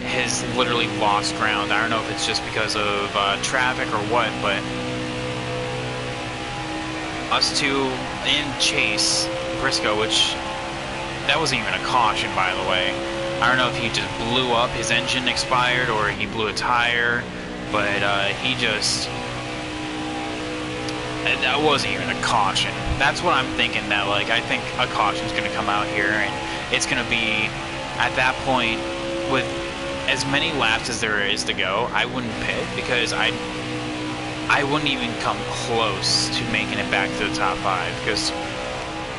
has literally lost ground. I don't know if it's just because of traffic or what, but us two in chase Briscoe, which that wasn't even a caution, by the way. I don't know if he just blew up, his engine expired, or he blew a tire, but he just... That wasn't even a caution. That's what I'm thinking, that, like, I think a caution's going to come out here, and it's going to be, at that point, with as many laps as there is to go, I wouldn't pit, because I wouldn't even come close to making it back to the top 5, because...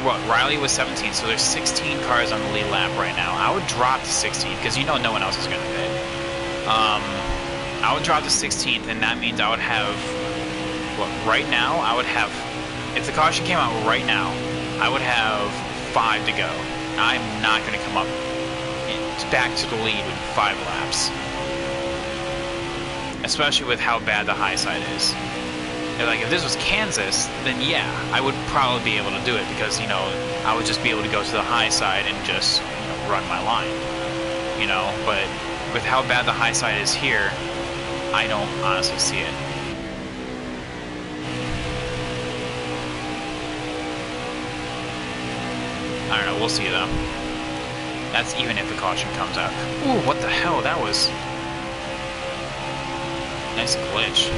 What, Riley was 17, so there's 16 cars on the lead lap right now. I would drop to 16, because you know no one else is going to pit. I would drop to 16th, and that means I would have... What, right now, I would have... If the caution came out right now, I would have 5 to go. I'm not going to come up back to the lead with 5 laps. Especially with how bad the high side is. Like, if this was Kansas, then yeah, I would probably be able to do it because, you know, I would just be able to go to the high side and just, you know, run my line. You know, but with how bad the high side is here, I don't honestly see it. I don't know, we'll see though. That's even if the caution comes out. Ooh, what the hell, that was... Nice glitch.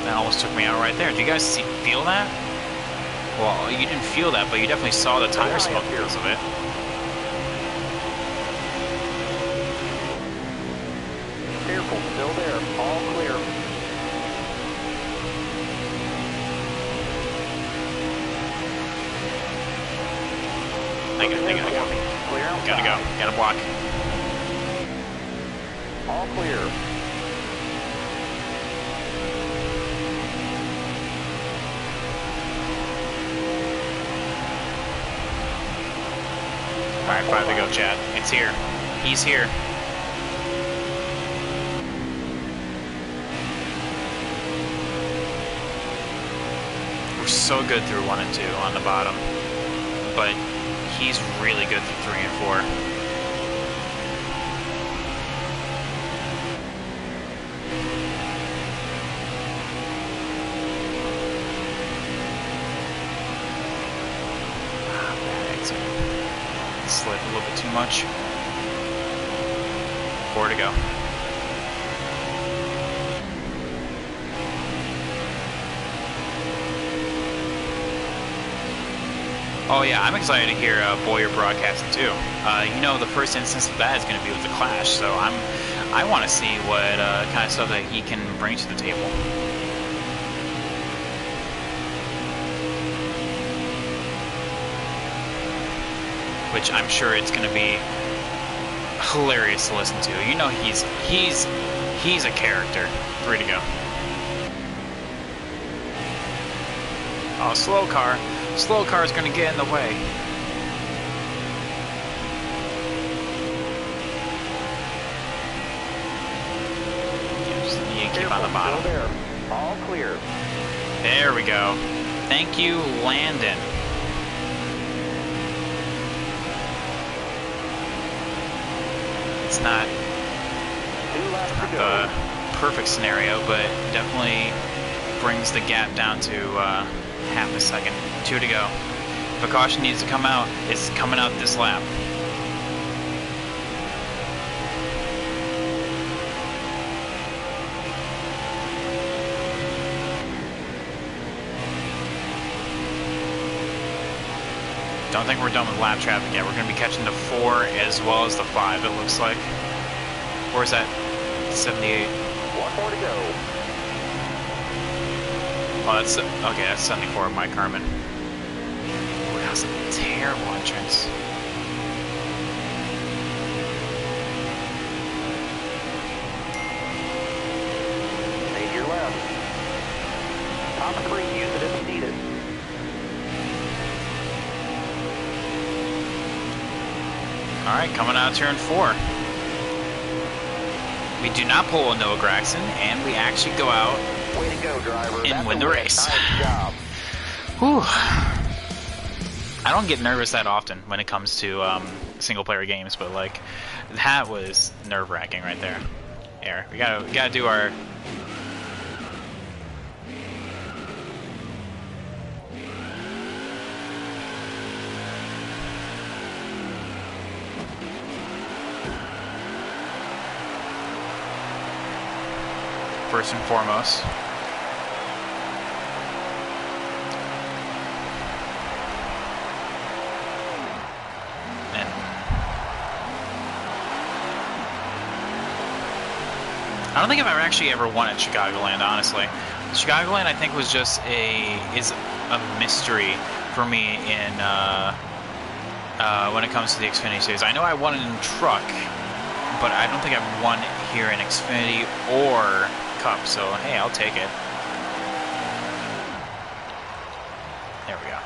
That almost took me out right there. Did you guys feel that? Well, you didn't feel that, but you definitely saw the tire smoke because of it. Careful, still there. All clear. I gotta go. Clear outside. Gotta go. Gotta block. All clear. Alright, 5 to go, Chad. It's here. He's here. We're so good through 1 and 2 on the bottom. But he's really good through 3 and 4. Slid a little bit too much. 4 to go. Oh yeah, I'm excited to hear Boyer broadcasting too. You know, the first instance of that is going to be with the Clash, so I want to see what kind of stuff that he can bring to the table. Which I'm sure it's going to be hilarious to listen to. You know, he's a character. Free to go. Oh, slow car. Slow car is going to get in the way. You keep on the bottom. There. All clear. There we go. Thank you, Landon. It's not the perfect scenario, but definitely brings the gap down to half a second. 2 to go. If a caution needs to come out, it's coming out this lap. Don't think we're done with lap traffic yet. We're going to be catching the 4 as well as the 5, it looks like. Or is that 78? 1 more to go. Oh, that's okay. That's 74 of Mike Harmon. Oh, that was a terrible entrance. Stay to your left. Top 3, use it if needed. All right, coming out of turn 4. We do not pull a Noah Gragson, and we actually go out Way to go, driver. and win the race. Nice job. Whew. I don't get nervous that often when it comes to single-player games, but like that was nerve-wracking right there. Here, we gotta do our. First and foremost. And I don't think I've actually ever won at Chicagoland, honestly. Chicagoland, I think, was just is a mystery for me in when it comes to the Xfinity series. I know I won it in truck, but I don't think I've won here in Xfinity or Cup, so hey, I'll take it. There we go.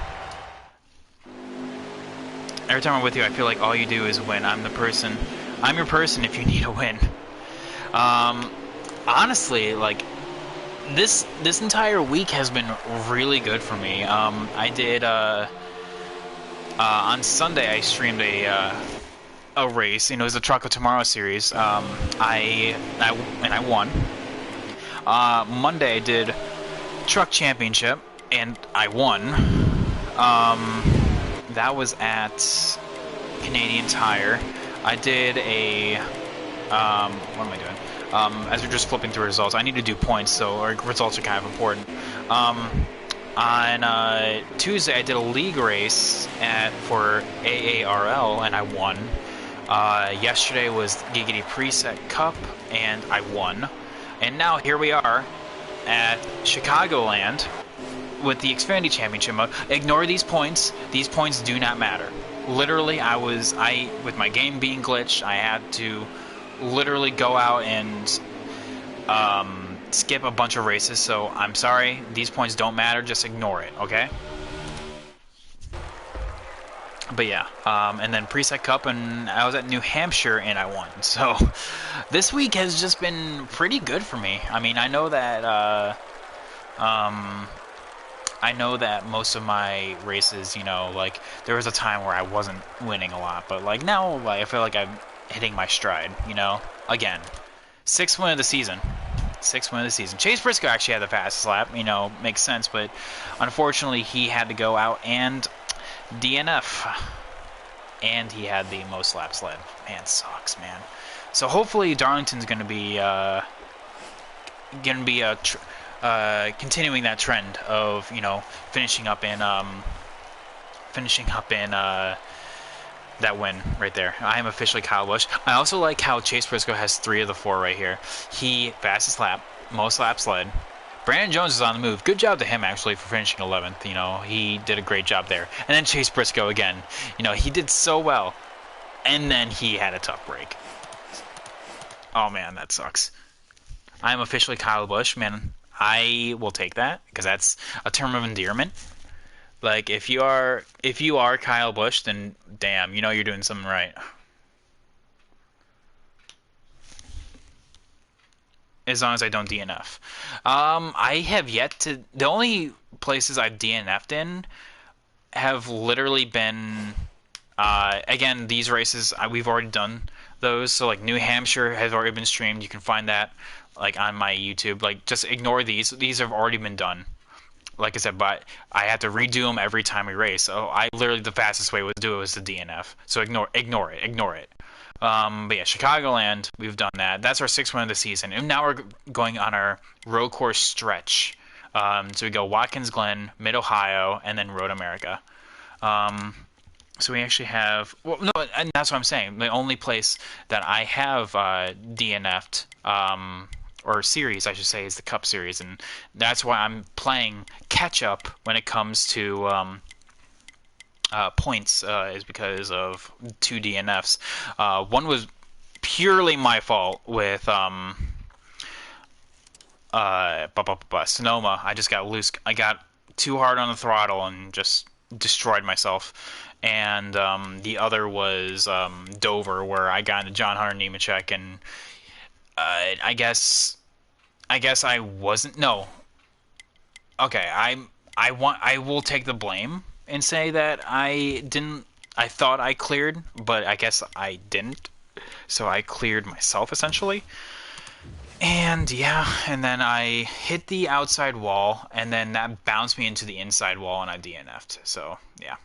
Every time I'm with you, I feel like all you do is win. I'm your person if you need a win. Honestly, like this entire week has been really good for me. I did on Sunday I streamed a race. You know, it was a Truck of Tomorrow series. I won. Monday I did Truck Championship and I won. That was at Canadian Tire. I did a what am I doing? As we're just flipping through results, I need to do points, so our results are kind of important. On Tuesday, I did a league race for AARL, and I won. Yesterday was Giggity Preset Cup, and I won. And now here we are at Chicagoland with the Xfinity Championship mode. Ignore these points. These points do not matter. Literally, with my game being glitched, I had to literally go out and skip a bunch of races. So I'm sorry. These points don't matter. Just ignore it, okay? But yeah, and then Preset Cup, and I was at New Hampshire, and I won. So this week has just been pretty good for me. I mean, I know that most of my races, you know, like there was a time where I wasn't winning a lot, but like now, like I feel like I'm hitting my stride. You know, again, 6th win of the season. 6th win of the season. Chase Briscoe actually had the fastest lap. You know, makes sense, but unfortunately, he had to go out and DNF, and he had the most laps led. Man, sucks, man. So hopefully Darlington's going to be continuing that trend of, you know, finishing up in finishing up in that win right there. I am officially Kyle Busch. I also like how Chase Briscoe has 3 of the 4 right here. He fastest lap, most laps led. Brandon Jones is on the move. Good job to him, actually, for finishing 11th. You know, he did a great job there. And then Chase Briscoe again. You know, he did so well. And then he had a tough break. Oh, man, that sucks. I'm officially Kyle Busch, man. I will take that because that's a term of endearment. Like, if you are Kyle Busch, then damn, you know you're doing something right. As long as I don't DNF. I have yet to... The only places I've DNF'd in have literally been... again, these races, we've already done those. So, like, New Hampshire has already been streamed. You can find that, like, on my YouTube. Like, just ignore these. These have already been done. Like I said, but I had to redo them every time we race. So I literally, the fastest way to do it was the DNF. So ignore it. But yeah, Chicagoland, we've done that. That's our 6th win of the season. And now we're going on our road course stretch. So we go Watkins Glen, Mid-Ohio, and then Road America. So we actually have... Well, no, and that's what I'm saying. The only place that I have DNF'd, or series, I should say, is the Cup Series. And that's why I'm playing catch-up when it comes to... points is because of 2 DNFs. One was purely my fault with Sonoma. I just got loose. I got too hard on the throttle and just destroyed myself. And the other was Dover, where I got into John Hunter Nemechek, and I guess I wasn't. No. Okay, I will take the blame and say that I thought I cleared, but I guess I didn't. So I cleared myself, essentially. And yeah, and then I hit the outside wall, and then that bounced me into the inside wall, and I DNF'd. So, yeah.